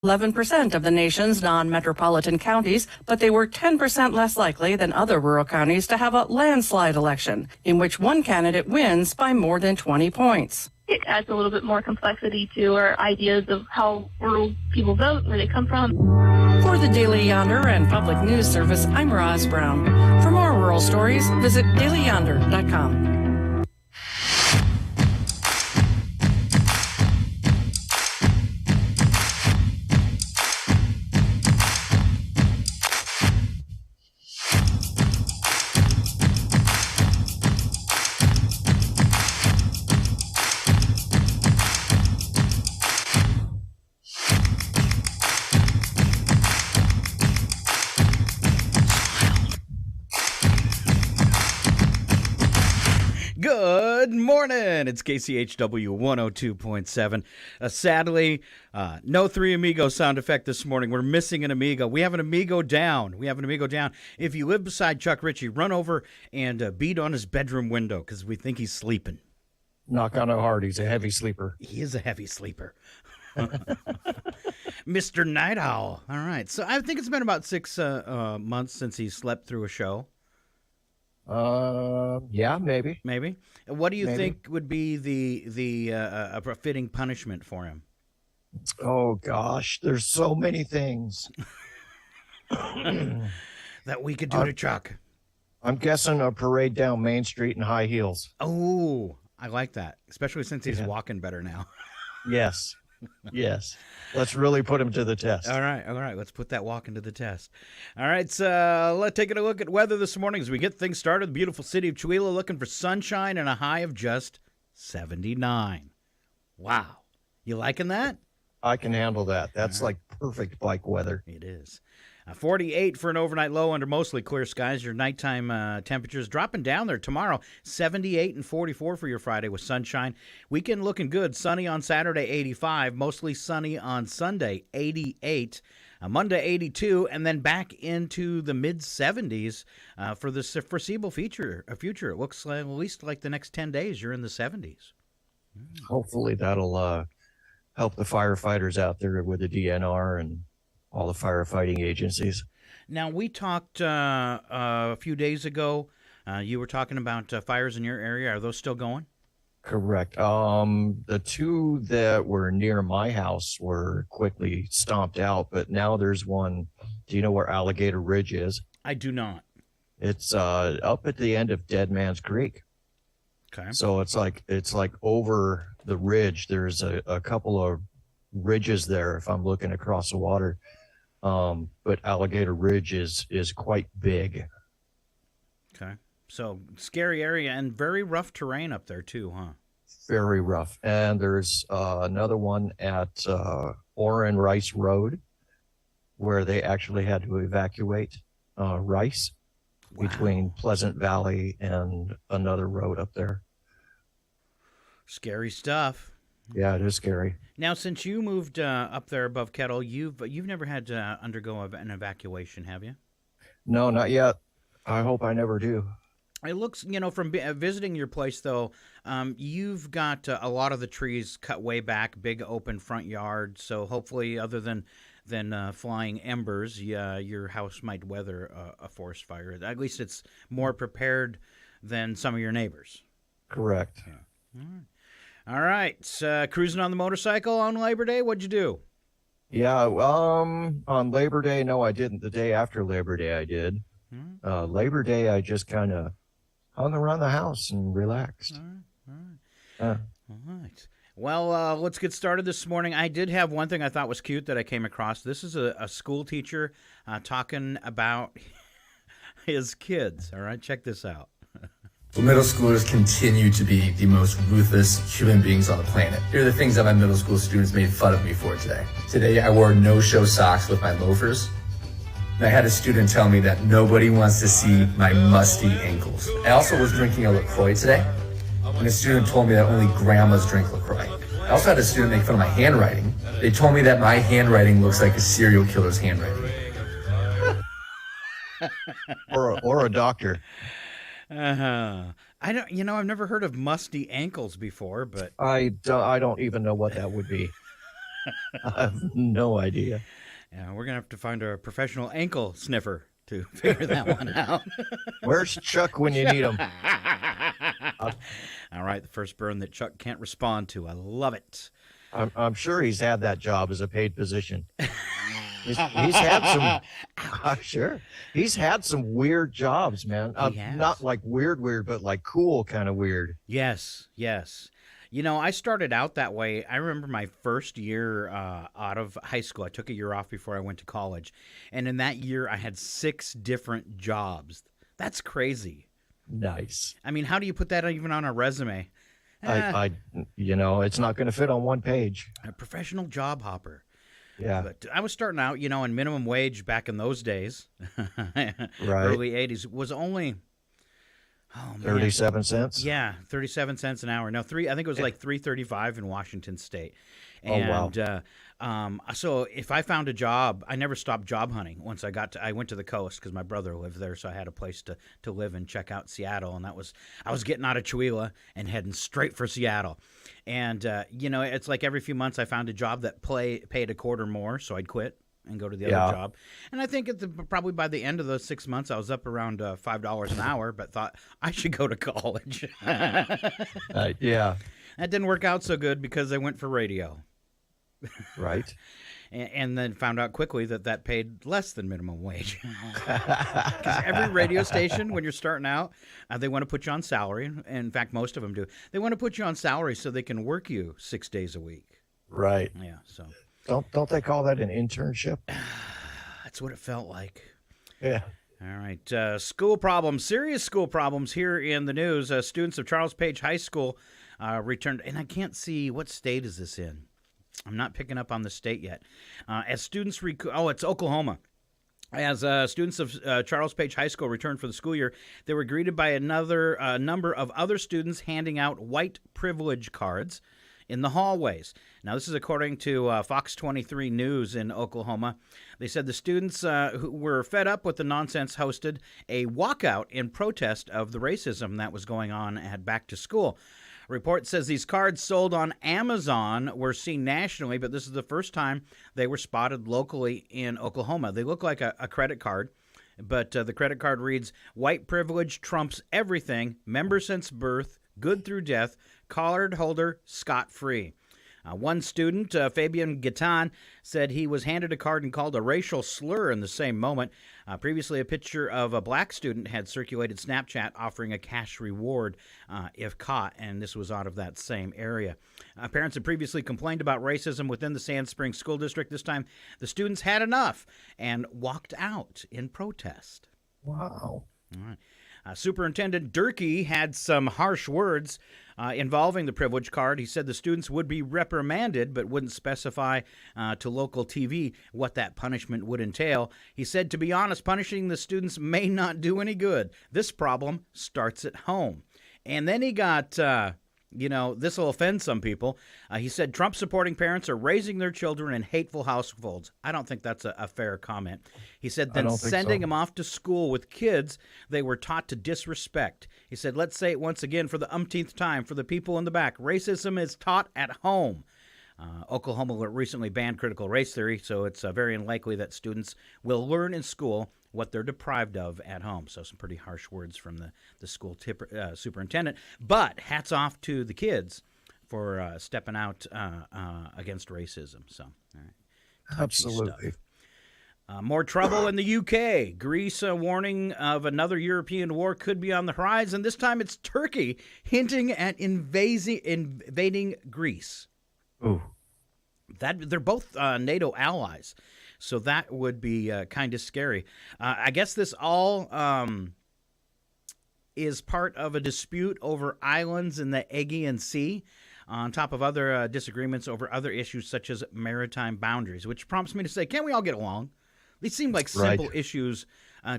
11% of the nation's non-metropolitan counties, but they were 10% less likely than other rural counties to have a landslide election, in which one candidate wins by more than 20 points. It adds a little bit more complexity to our ideas of how rural people vote, where they come from. For the Daily Yonder and Public News Service, I'm Roz Brown. For more rural stories, visit dailyyonder.com. Good morning. It's KCHW 102.7. Sadly, no three Amigos sound effect this morning. We're missing an Amigo. We have an Amigo down. If you live beside Chuck Ritchie, run over and beat on his bedroom window because we think he's sleeping. Knock on it hard. He's a heavy sleeper. He is a heavy sleeper. Mr. Night Owl. All right. So I think it's been about 6 months since he slept through a show. Yeah, maybe. Maybe. What do you think would be the a fitting punishment for him? Oh gosh, there's so many things that we could do to Chuck. I'm guessing a parade down Main Street in high heels. Oh, I like that, especially since he's walking better now. Yes. Yes. Let's really put him to the test. All right. Let's put that walking to the test. All right, so let's take a look at weather this morning as we get things started. The beautiful city of Chihuahua looking for sunshine and a high of just 79. Wow. You liking that? I can handle that. That's like perfect bike weather. It is. 48 for an overnight low under mostly clear skies. Your nighttime temperatures dropping down there tomorrow. 78 and 44 for your Friday with sunshine. Weekend looking good. Sunny on Saturday, 85. Mostly sunny on Sunday, 88. Monday, 82. And then back into the mid-70s for the foreseeable future. It looks like, at least like the next 10 days, you're in the 70s. Hopefully that'll help the firefighters out there with the DNR and all the firefighting agencies. Now, we talked a few days ago. You were talking about fires in your area. Are those still going? Correct. The two that were near my house were quickly stomped out, but now there's one. Do you know where Alligator Ridge is? I do not. It's up at the end of Dead Man's Creek. Okay. So it's like over the ridge. There's a couple of ridges there if I'm looking across the water. But Alligator Ridge is quite big. Okay. So scary area and very rough terrain up there too, huh? Very rough. And there's another one at Orrin Rice Road where they actually had to evacuate Rice between Pleasant Valley and another road up there. Scary stuff. Yeah, it is scary. Now, since you moved up there above Kettle, you've never had to undergo an evacuation, have you? No, not yet. I hope I never do. It looks, from visiting your place, though, you've got a lot of the trees cut way back, big open front yard. So hopefully, other than flying embers, your house might weather a forest fire. At least it's more prepared than some of your neighbors. Correct. Yeah. All right. Cruising on the motorcycle on Labor Day. What'd you do? Yeah. On Labor Day, no, I didn't. The day after Labor Day, I did. Labor Day, I just kind of hung around the house and relaxed. All right. Well, let's get started this morning. I did have one thing I thought was cute that I came across. This is a school teacher talking about his kids. All right. Check this out. Well, middle schoolers continue to be the most ruthless human beings on the planet. Here are the things that my middle school students made fun of me for today. Today, I wore no-show socks with my loafers. And I had a student tell me that nobody wants to see my musty ankles. I also was drinking a LaCroix today, and a student told me that only grandmas drink LaCroix. I also had a student make fun of my handwriting. They told me that my handwriting looks like a serial killer's handwriting. or a doctor. I don't. I've never heard of musty ankles before, but I don't even know what that would be. I have no idea. Yeah, we're gonna have to find a professional ankle sniffer to figure that one out. Where's Chuck when you need him? All right, the first burn that Chuck can't respond to. I love it. I'm sure he's had that job as a paid position. He's had some. Sure, he's had some weird jobs, man. Not like weird, but like cool kind of weird. Yes. You know, I started out that way. I remember my first year out of high school. I took a year off before I went to college. And in that year, I had 6 different jobs. That's crazy. Nice. I mean, how do you put that even on a resume? It's not going to fit on one page. A professional job hopper. Yeah. But I was starting out, and minimum wage back in those days, right. early 80s, was only... Oh, man. 37 cents? Yeah, 37 cents an hour. No, I think it was like $3.35 in Washington State. And, so if I found a job, I never stopped job hunting. Once I went to the coast because my brother lived there, so I had a place to live and check out Seattle. And I was getting out of Chewelah and heading straight for Seattle. And, it's like every few months I found a job that paid a quarter more, so I'd quit and go to the other job. And I think probably by the end of those 6 months, I was up around $5 an hour, but thought I should go to college. Yeah. That didn't work out so good because I went for radio. Right. And then found out quickly that paid less than minimum wage. Because every radio station, when you're starting out, they want to put you on salary. In fact, most of them do. They want to put you on salary so they can work you 6 days a week. Right. Yeah, so... Don't they call that an internship? That's what it felt like. Yeah. All right. School problems, serious school problems here in the news. Students of Charles Page High School returned, and I can't see, what state is this in? I'm not picking up on the state yet. As students, it's Oklahoma. As students of Charles Page High School returned for the school year, they were greeted by another number of other students handing out white privilege cards in the hallways. Now, this is according to Fox 23 News in Oklahoma. They said the students who were fed up with the nonsense hosted a walkout in protest of the racism that was going on at back to school. A report says these cards sold on Amazon were seen nationally, but this is the first time they were spotted locally in Oklahoma. They look like a credit card, but the credit card reads, "White privilege trumps everything, member since birth, good through death, card holder scot-free." One student, Fabian Gatan, said he was handed a card and called a racial slur in the same moment. Previously, a picture of a black student had circulated Snapchat offering a cash reward if caught, and this was out of that same area. Parents had previously complained about racism within the Sand Springs School District. This time, the students had enough and walked out in protest. Wow. All right. Superintendent Durkee had some harsh words involving the privilege card. He said the students would be reprimanded, but wouldn't specify to local TV what that punishment would entail. He said, to be honest, punishing the students may not do any good. This problem starts at home. And then he got... this will offend some people. He said Trump-supporting parents are raising their children in hateful households. I don't think that's a fair comment. He said then sending them off to school with kids they were taught to disrespect. He said, let's say it once again for the umpteenth time for the people in the back. Racism is taught at home. Oklahoma recently banned critical race theory, so it's very unlikely that students will learn in school what they're deprived of at home. So some pretty harsh words from the school superintendent. But hats off to the kids for stepping out against racism. So, all right. Absolutely. More trouble in the UK. Greece warning of another European war could be on the horizon. This time it's Turkey hinting at invading Greece. Ooh. They're both NATO allies. So that would be kind of scary. I guess this all is part of a dispute over islands in the Aegean Sea, on top of other disagreements over other issues such as maritime boundaries, which prompts me to say, can't we all get along? These seem like simple issues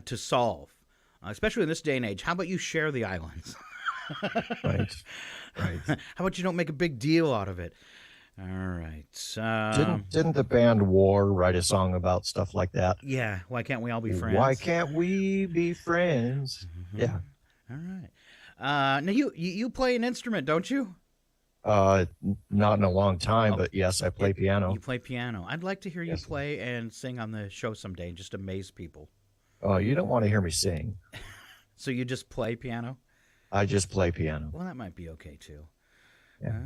to solve, especially in this day and age. How about you share the islands? Right. How about you don't make a big deal out of it? All right. Didn't the band War write a song about stuff like that? Yeah. Why can't we all be friends? Why can't we be friends? Mm-hmm. Yeah. All right. Now you play an instrument, don't you? Not in a long time, Oh, but yes, I play piano. You play piano. I'd like to hear you Yes. play and sing on the show someday and just amaze people. Oh, you don't want to hear me sing. So you just play piano? I just play piano. Well, that might be okay too. Yeah.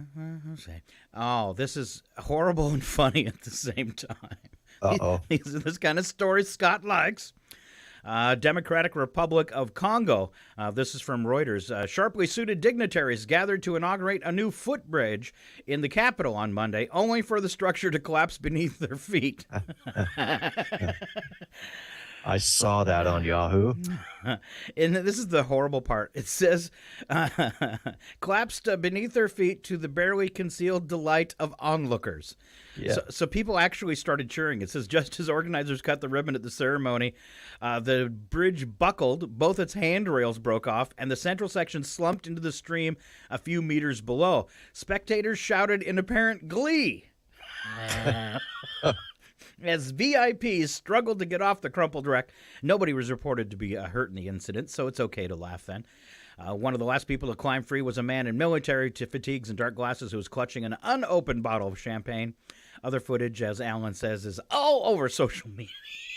I'll say. Oh, this is horrible and funny at the same time. Uh-oh. These are this kind of stories Scott likes. Democratic Republic of Congo. This is from Reuters. Sharply suited dignitaries gathered to inaugurate a new footbridge in the capital on Monday, only for the structure to collapse beneath their feet. I saw that on Yahoo. And this is the horrible part. It says, collapsed beneath their feet to the barely concealed delight of onlookers. Yeah. So people actually started cheering. It says, just as organizers cut the ribbon at the ceremony, the bridge buckled, both its handrails broke off, and the central section slumped into the stream a few meters below. Spectators shouted in apparent glee. As VIPs struggled to get off the crumpled wreck, nobody was reported to be hurt in the incident, so it's okay to laugh then. One of the last people to climb free was a man in military fatigues and dark glasses who was clutching an unopened bottle of champagne. Other footage, as Alan says, is all over social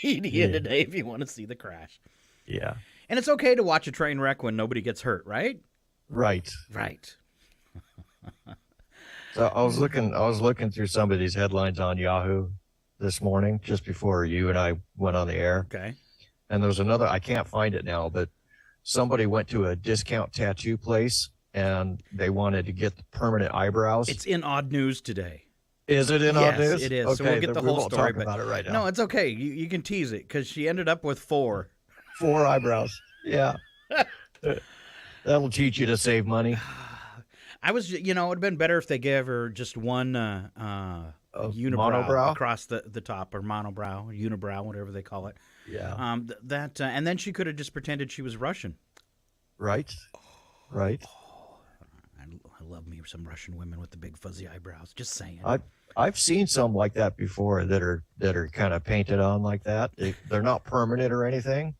media today if you want to see the crash. Yeah. And it's okay to watch a train wreck when nobody gets hurt, right? Right. Right. So I was looking through some of these headlines on Yahoo this morning, just before you and I went on the air. Okay. And there was another, I can't find it now, but somebody went to a discount tattoo place and they wanted to get the permanent eyebrows. It's in Odd News today. Is it in Odd News? Yes, it is. Okay, So we'll get the we whole won't story. talk about it right now. No, it's okay. You can tease it because she ended up with 4. 4 eyebrows. Yeah. That'll teach you to save money. I was, it would have been better if they gave her just one unibrow monobrow? across the top, or monobrow, unibrow, whatever they call it. Yeah. And then she could have just pretended she was Russian. Right. Right. I love me some Russian women with the big fuzzy eyebrows. Just saying. I've seen some like that before that are kind of painted on like that. They're not permanent or anything,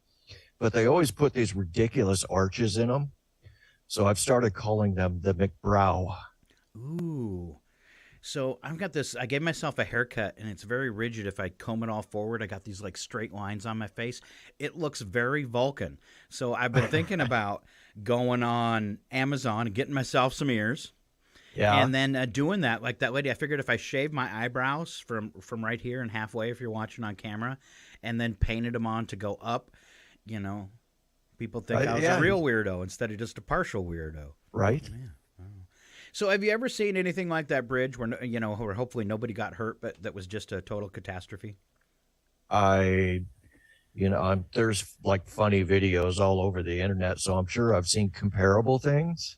but they always put these ridiculous arches in them. So I've started calling them the McBrow. Ooh. So I've got this, I gave myself a haircut and it's very rigid. If I comb it all forward, I got these like straight lines on my face. It looks very Vulcan. So I've been thinking about going on Amazon and getting myself some ears. Yeah. And then doing that, like that lady, I figured if I shave my eyebrows from right here and halfway, if you're watching on camera, and then painted them on to go up, people think I was a real weirdo instead of just a partial weirdo. Right. Yeah. So have you ever seen anything like that bridge where, where hopefully nobody got hurt, but that was just a total catastrophe? There's like funny videos all over the internet, so I'm sure I've seen comparable things,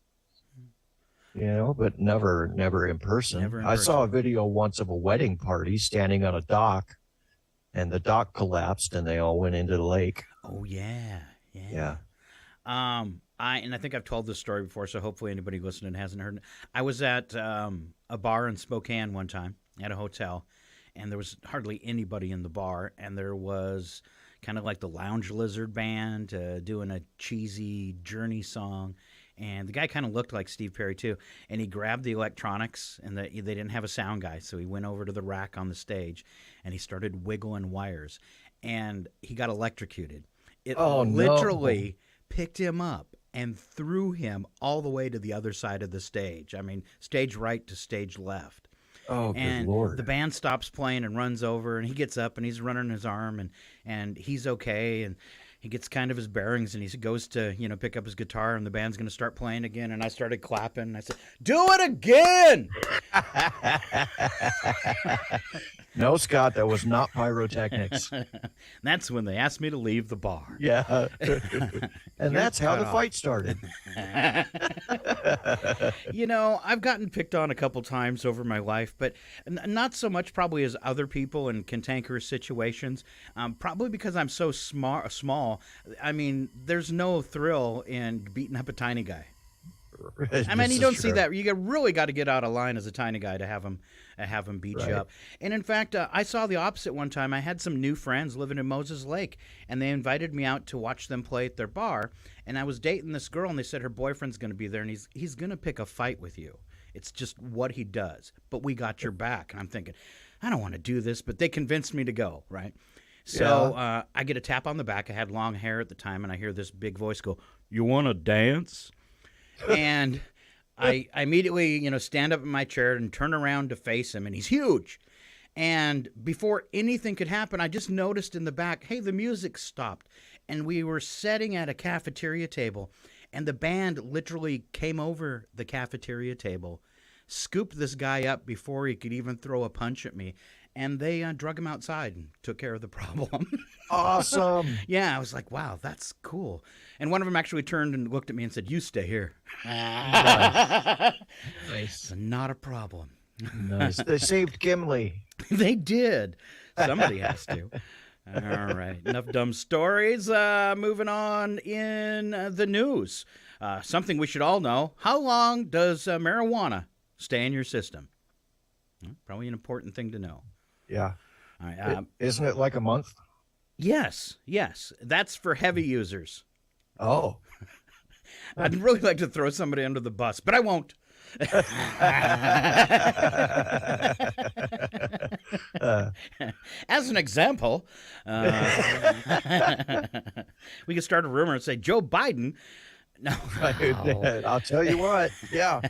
but never in person. I saw a video once of a wedding party standing on a dock, and the dock collapsed and they all went into the lake. Oh, yeah. Yeah. I think I've told this story before, so hopefully anybody listening hasn't heard it. I was at a bar in Spokane one time at a hotel, and there was hardly anybody in the bar, and there was kind of like the Lounge Lizard band doing a cheesy Journey song, and the guy kind of looked like Steve Perry too, and he grabbed the electronics, and they didn't have a sound guy, so he went over to the rack on the stage, and he started wiggling wires, and he got electrocuted. It literally picked him up and threw him all the way to the other side of the stage. I mean, stage right to stage left. Oh, and good Lord. The band stops playing and runs over, and he gets up, and he's running his arm, and he's okay, and he gets kind of his bearings, and he goes to, pick up his guitar, and the band's going to start playing again, and I started clapping, and I said, "Do it again!" No, Scott, that was not pyrotechnics. That's when they asked me to leave the bar. Yeah. And that's how the fight started. I've gotten picked on a couple times over my life, but not so much probably as other people in cantankerous situations. Probably because I'm so small. I mean, there's no thrill in beating up a tiny guy. I mean, you don't see that. You really got to get out of line as a tiny guy to have him beat you up. And in fact, I saw the opposite one time. I had some new friends living in Moses Lake, and they invited me out to watch them play at their bar. And I was dating this girl, and they said her boyfriend's going to be there, and he's going to pick a fight with you. It's just what he does. But we got your back. And I'm thinking, I don't want to do this, but they convinced me to go, right? So I get a tap on the back. I had long hair at the time, and I hear this big voice go, "You want to dance?" And I immediately, stand up in my chair and turn around to face him, and he's huge. And before anything could happen, I just noticed in the back, hey, the music stopped. And we were sitting at a cafeteria table, and the band literally came over the cafeteria table, scooped this guy up before he could even throw a punch at me, and they drug him outside and took care of the problem. Awesome. Yeah, I was like, wow, that's cool. And one of them actually turned and looked at me and said, "You stay here." Nice. It's not a problem. Nice. They saved Gimli. They did. Somebody has to. All right. Enough dumb stories. Moving on in the news. Something we should all know. How long does marijuana stay in your system? Probably an important thing to know. Yeah. All right. Isn't it like a month? Yes. That's for heavy users. Oh. I'd really like to throw somebody under the bus, but I won't. As an example, we could start a rumor and say Joe Biden. No, I'll tell you what. Yeah,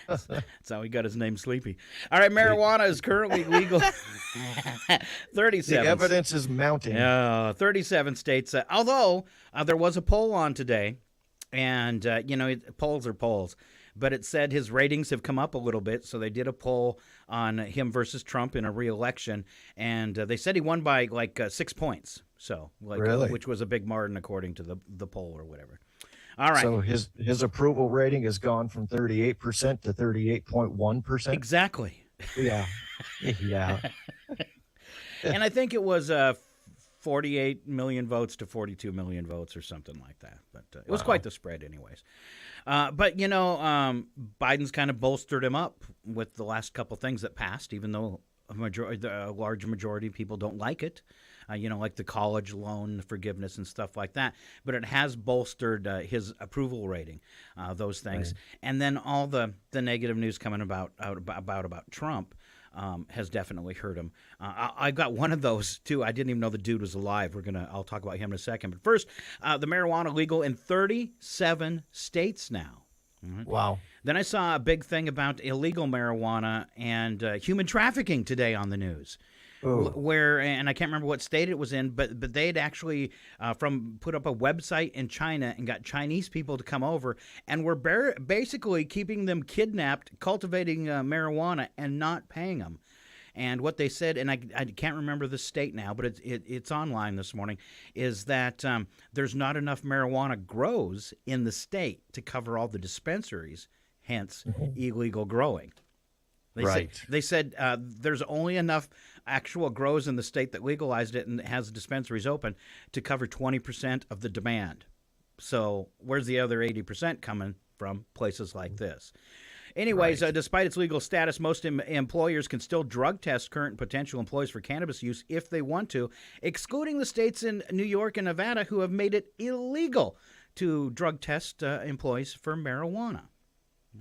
that's how he got his name Sleepy. All right, marijuana is currently legal. 37. The evidence is mounting. 37 states. Although there was a poll on today, and polls are polls. But it said his ratings have come up a little bit, so they did a poll on him versus Trump in a re-election, and they said he won by 6 points. So, really? Which was a big margin according to the poll or whatever. All right. So his approval rating has gone from 38% to 38.1%. Exactly. Yeah. Yeah. And I think it was 48 million votes to 42 million votes or something like that. But it was quite the spread anyways. But, Biden's kind of bolstered him up with the last couple things that passed, even though a large majority of people don't like it, like the college loan forgiveness and stuff like that. But it has bolstered his approval rating, those things. Right. And then all the negative news coming about Trump has definitely hurt him. I got one of those, too. I didn't even know the dude was alive. I'll talk about him in a second. But first, the marijuana legal in 37 states now. Mm-hmm. Wow. Then I saw a big thing about illegal marijuana and human trafficking today on the news. Where, and I can't remember what state it was in, but they had actually put up a website in China and got Chinese people to come over and were basically keeping them kidnapped, cultivating marijuana and not paying them. And what they said, and I can't remember the state now, but it's online this morning, is that there's not enough marijuana grows in the state to cover all the dispensaries, hence illegal growing. They said there's only enough actual grows in the state that legalized it and has dispensaries open to cover 20% of the demand. So where's the other 80% coming from? Places like this. Anyways, despite its legal status, most employers can still drug test current and potential employees for cannabis use if they want to, excluding the states in New York and Nevada who have made it illegal to drug test employees for marijuana.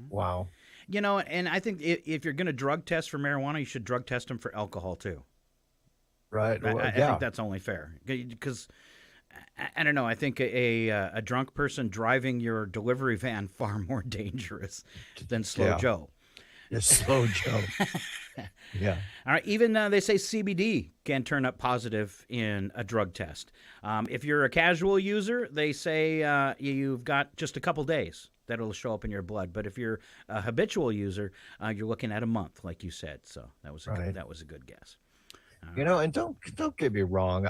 Wow. And I think if you're going to drug test for marijuana, you should drug test them for alcohol, too. Right. Well, I think that's only fair. Because, I don't know, I think a drunk person driving your delivery van far more dangerous than Slow Joe. Yes, Slow Joe. Yeah. All right. Even they say CBD can turn up positive in a drug test. If you're a casual user, they say you've got just a couple days that'll show up in your blood. But if you're a habitual user, you're looking at a month, like you said. So that was a good guess. And don't get me wrong.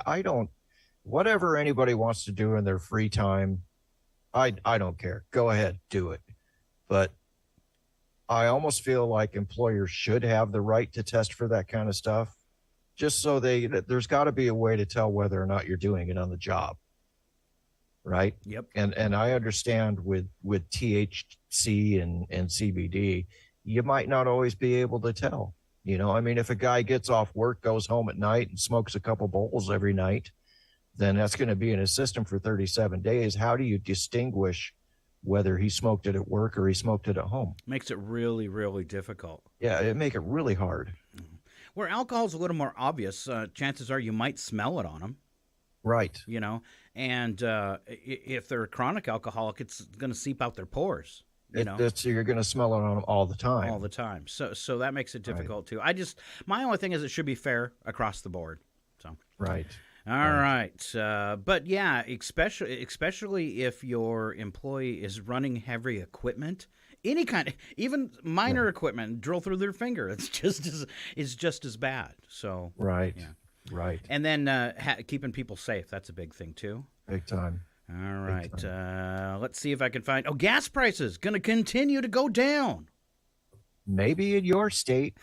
Whatever anybody wants to do in their free time, I don't care. Go ahead, do it. But I almost feel like employers should have the right to test for that kind of stuff, just so there's got to be a way to tell whether or not you're doing it on the job. Right. Yep. And I understand with THC and CBD, you might not always be able to tell. If a guy gets off work, goes home at night and smokes a couple bowls every night, then that's going to be in his system for 37 days. How do you distinguish whether he smoked it at work or he smoked it at home. Makes it really, really difficult. Yeah, it make it really hard. Where alcohol's a little more obvious, chances are you might smell it on them. Right. You know, and if they're a chronic alcoholic, it's going to seep out their pores. You know, You're going to smell it on them all the time. all the time. So that makes it difficult too. My only thing is it should be fair across the board. So Right. all right, but yeah, especially if your employee is running heavy equipment, any kind, even minor equipment, drill through their finger. It's just as bad. So Right. yeah. Right. And then keeping people safe, that's a big thing too. Big time. All right, let's see if I can find. Oh, gas prices going to continue to go down. Maybe in your state.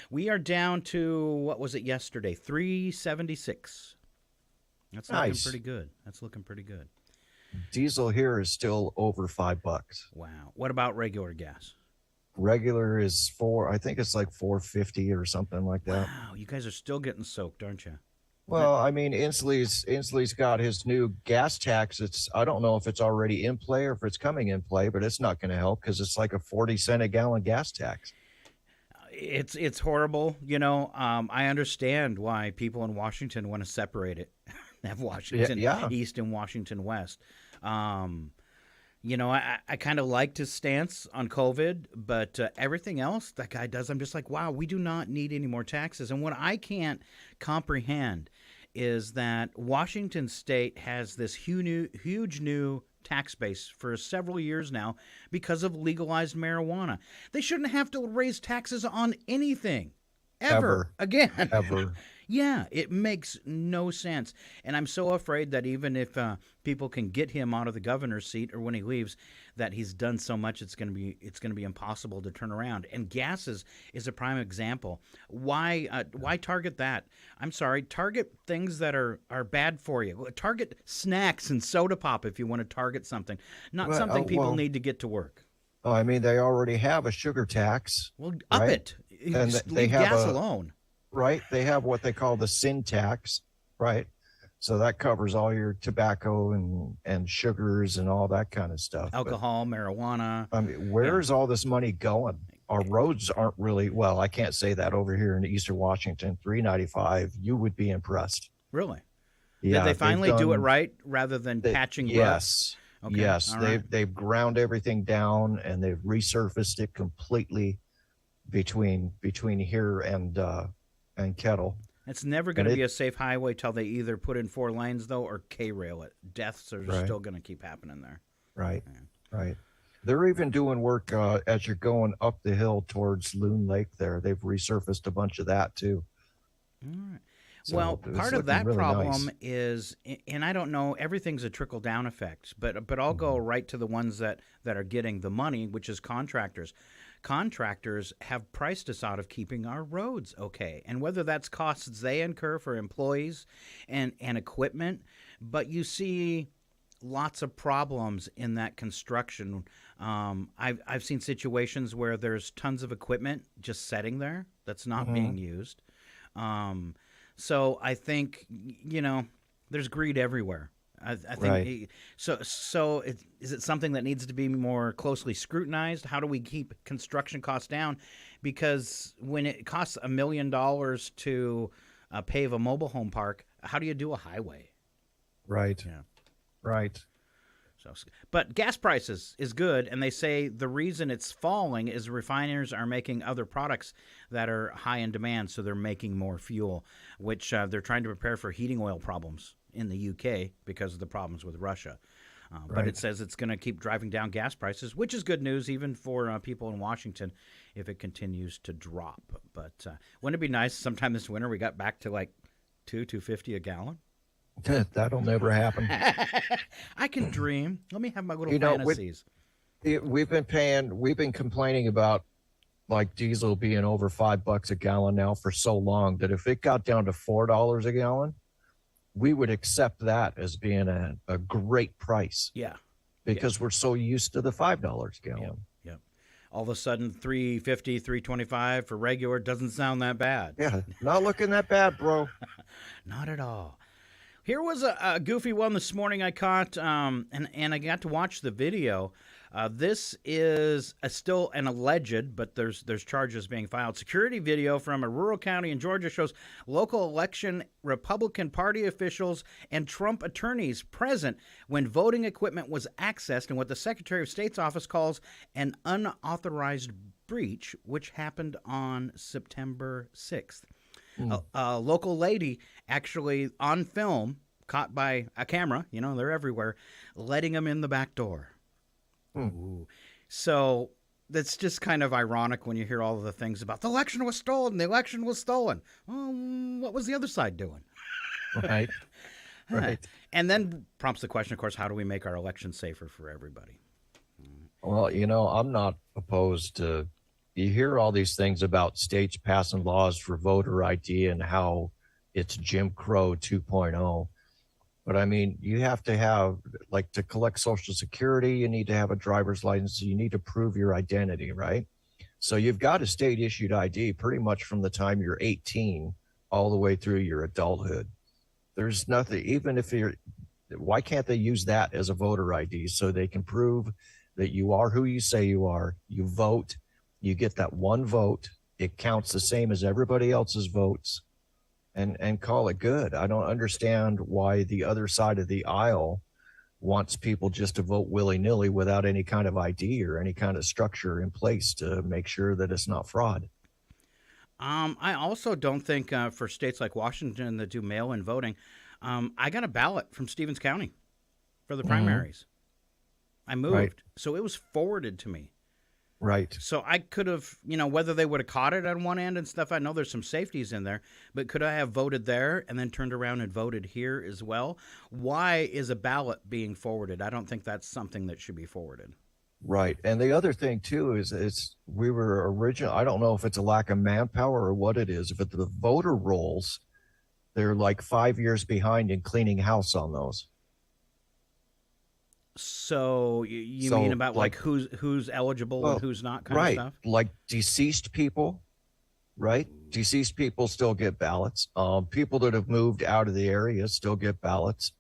We are down to, what was it yesterday? $3.76. That's looking Nice. pretty good. That's looking pretty good. Diesel here is still over $5. Wow. What about regular gas? Regular is I think it's like $4.50 or something like that. Wow, you guys are still getting soaked, aren't you? Well, I mean, Inslee's got his new gas tax. I don't know if it's already in play or if it's coming in play, but it's not going to help because it's like a 40-cent a gallon gas tax. It's horrible. You know, I understand why people in Washington want to separate it, have Washington East and Washington West. You know, I kind of liked his stance on COVID, but everything else that guy does, I'm just like, wow, we do not need any more taxes. And what I can't comprehend is that Washington State has this huge new tax base for several years now because of legalized marijuana. They shouldn't have to raise taxes on anything ever again. Ever. Yeah, it makes no sense. And I'm so afraid that even if people can get him out of the governor's seat or when he leaves, that he's done so much it's going to be impossible to turn around. And gas is a prime example. Why target that? I'm sorry, target things that are bad for you. Target snacks and soda pop if you want to target something, not something people need to get to work. Oh, I mean, they already have a sugar tax. Well, up right? it. And Just they leave have gas alone. Right? They have what they call the sin tax, right? So that covers all your tobacco and sugars and all that kind of stuff. Alcohol, marijuana. I mean, where's all this money going? Our roads aren't really, well, I can't say that over here in Eastern Washington, 395, you would be impressed. Really? Yeah, Did they finally do it right rather than patching Yes. ruts? Okay. Yes. All right. They've ground everything down and they've resurfaced it completely between here and Kettle. It's never going to be a safe highway till they either put in 4 lanes, though, or K-rail it. Deaths are still going to keep happening there. Right, right. They're even doing work as you're going up the hill towards Loon Lake there. They've resurfaced a bunch of that, too. All right. So well, it's part of looking that really problem nice. is, and I don't know, everything's a trickle-down effect, but I'll go right to the ones that are getting the money, which is contractors. Contractors have priced us out of keeping our roads okay, and whether that's costs they incur for employees and equipment, but you see lots of problems in that construction. I've seen situations where there's tons of equipment just sitting there that's not being used. So I think, you know, there's greed everywhere. I think so. Is it something that needs to be more closely scrutinized? How do we keep construction costs down? Because when it costs $1 million to pave a mobile home park, how do you do a highway? Right. Yeah. Right. So, but gas prices is good, and they say the reason it's falling is refiners are making other products that are high in demand, so they're making more fuel, which they're trying to prepare for heating oil problems in the UK because of the problems with Russia. But it says it's going to keep driving down gas prices, which is good news even for people in Washington if it continues to drop. But wouldn't it be nice sometime this winter we got back to like $2.50 a gallon? That'll never happen. I can dream. Let me have my little You know, fantasies. We've been complaining about like diesel being over $5 a gallon now for so long that if it got down to $4 a gallon, we would accept that as being a great price. Yeah. Because we're so used to the $5 a gallon. Yep. All of a sudden, $3.50, $3.25 for regular doesn't sound that bad. Yeah, not looking that bad, bro. Not at all. Here was a goofy one this morning I caught, and I got to watch the video. This is still an alleged, but there's charges being filed. Security video from a rural county in Georgia shows local election Republican Party officials and Trump attorneys present when voting equipment was accessed in what the Secretary of State's office calls an unauthorized breach, which happened on September 6th. A local lady actually on film, caught by a camera, they're everywhere, letting them in the back door. Ooh. So that's just kind of ironic when you hear all of the things about the election was stolen. The election was stolen. What was the other side doing? Right. Right. And then prompts the question, of course, how do we make our election safer for everybody? Well, I'm not opposed to. You hear all these things about states passing laws for voter ID and how it's Jim Crow 2.0. But I mean, you have to have, like, to collect Social Security, you need to have a driver's license. So you need to prove your identity, right? So you've got a state issued ID pretty much from the time you're 18 all the way through your adulthood. There's nothing, even if why can't they use that as a voter ID so they can prove that you are who you say you are, you vote, you get that one vote, it counts the same as everybody else's votes. And call it good. I don't understand why the other side of the aisle wants people just to vote willy-nilly without any kind of ID or any kind of structure in place to make sure that it's not fraud. I also don't think for states like Washington that do mail-in voting, I got a ballot from Stevens County for the primaries. I moved, Right. so it was forwarded to me. Right. So I could have, whether they would have caught it on one end and stuff, I know there's some safeties in there, but could I have voted there and then turned around and voted here as well? Why is a ballot being forwarded? I don't think that's something that should be forwarded. Right. And the other thing, too, is we were original. I don't know if it's a lack of manpower or what it is, but the voter rolls, they're like 5 years behind in cleaning house on those. So you mean about like who's eligible and who's not kind right. of stuff? Like deceased people, right? Deceased people still get ballots. People that have moved out of the area still get ballots.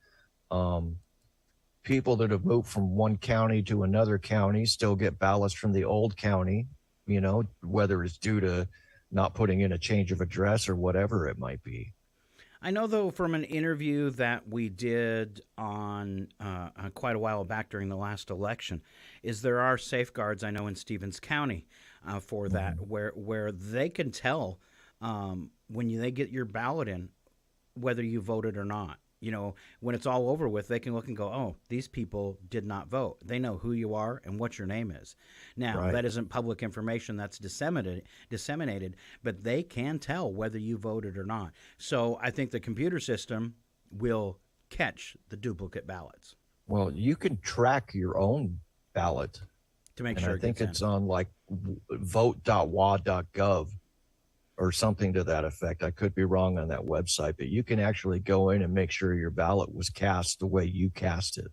People that have moved from one county to another county still get ballots from the old county, whether it's due to not putting in a change of address or whatever it might be. I know, though, from an interview that we did on quite a while back during the last election, is there are safeguards, I know, in Stevens County for that, where they can tell when they get your ballot in whether you voted or not. When it's all over with, they can look and go, oh, these people did not vote. They know who you are and what your name is. Now, that isn't public information that's disseminated, but they can tell whether you voted or not. So I think the computer system will catch the duplicate ballots. Well, you can track your own ballot. To make and sure I think it's in. on like vote.wa.gov. or something to that effect. I could be wrong on that website, but you can actually go in and make sure your ballot was cast the way you cast it.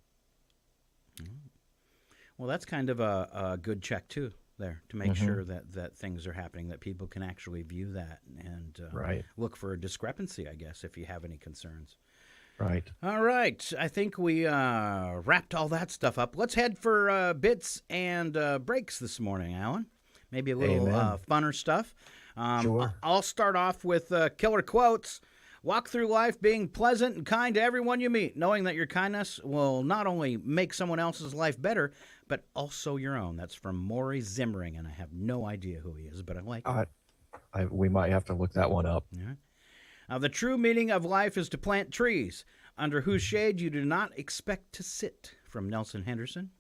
Well, that's kind of a good check, too, there, to make sure that things are happening, that people can actually view that and look for a discrepancy, I guess, if you have any concerns. Right. All right. I think we wrapped all that stuff up. Let's head for bits and breaks this morning, Alan. Maybe a little funner stuff. Sure. I'll start off with killer quotes. Walk through life being pleasant and kind to everyone you meet, knowing that your kindness will not only make someone else's life better, but also your own. That's from Maury Zimmering, and I have no idea who he is, but I like it. We might have to look that one up. Yeah. The true meaning of life is to plant trees, under whose shade you do not expect to sit, from Nelson Henderson.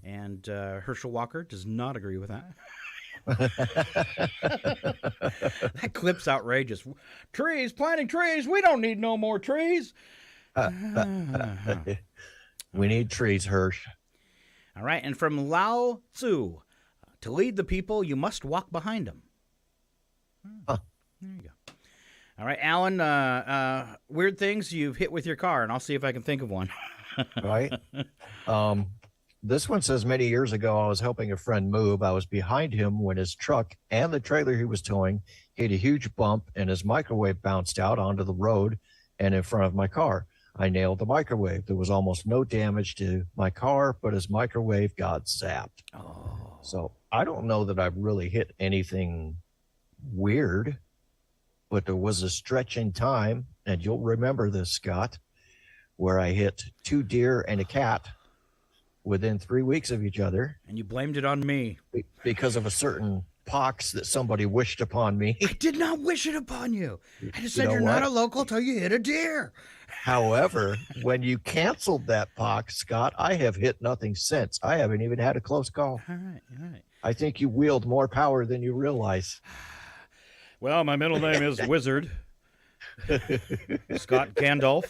And Herschel Walker does not agree with that. That clip's outrageous. Trees, planting trees. We don't need no more trees. We need trees, Hirsch. All right. And from Lao Tzu, to lead the people, you must walk behind them. There you go. All right, Alan, weird things you've hit with your car, and I'll see if I can think of one. Right. This one says, many years ago, I was helping a friend move. I was behind him when his truck and the trailer he was towing hit a huge bump and his microwave bounced out onto the road and in front of my car. I nailed the microwave. There was almost no damage to my car, but his microwave got zapped. Oh. So I don't know that I've really hit anything weird, but there was a stretch in time, and you'll remember this, Scott, where I hit 2 deer and a cat within 3 weeks of each other. And you blamed it on me. Because of a certain pox that somebody wished upon me. I did not wish it upon you. I just said know you're not what? a local till you hit a deer. However, when you canceled that pox, Scott, I have hit nothing since. I haven't even had a close call. All right. I think you wield more power than you realize. Well, my middle name is Wizard. Scott Gandalf.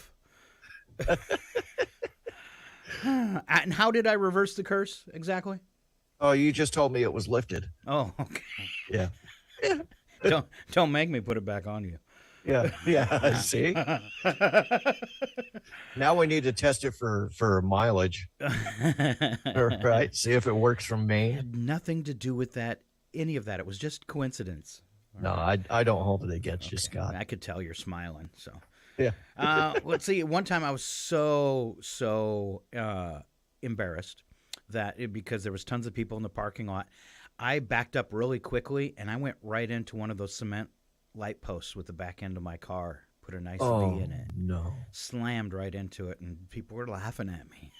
And how did I reverse the curse exactly? Oh, you just told me it was lifted. Oh, okay. Yeah. Don't make me put it back on you. Yeah. See? Now we need to test it for mileage. Right? See if it works from Maine. Had nothing to do with that, any of that. It was just coincidence. No, I don't hold it against you, Okay. Scott. I could tell you're smiling. So, Yeah. let's see. One time I was so embarrassed because there was tons of people in the parking lot, I backed up really quickly and I went right into one of those cement light posts with the back end of my car. Put a nice V in it. No. Slammed right into it, and people were laughing at me.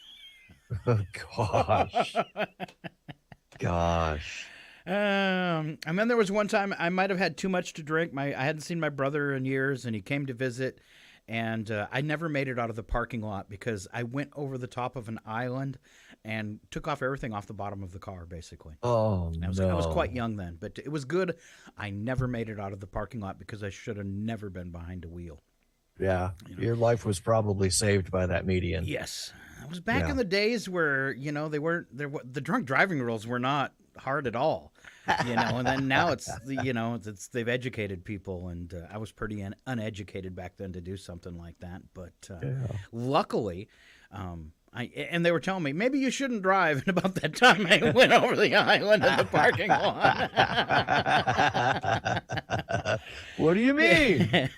Gosh. And then there was one time I might have had too much to drink. I hadn't seen my brother in years, and he came to visit, and I never made it out of the parking lot because I went over the top of an island and took off everything off the bottom of the car, basically. Oh, I was quite young then, but it was good. I never made it out of the parking lot because I should have never been behind a wheel. Yeah. Your life was probably saved by that median. Yes. It was back in the days where, the drunk driving rules were not hard at all, and then now they've educated people, and I was pretty uneducated back then to do something like that. But luckily, and they were telling me, maybe you shouldn't drive. And about that time, I went over the island in the parking lot. What do you mean?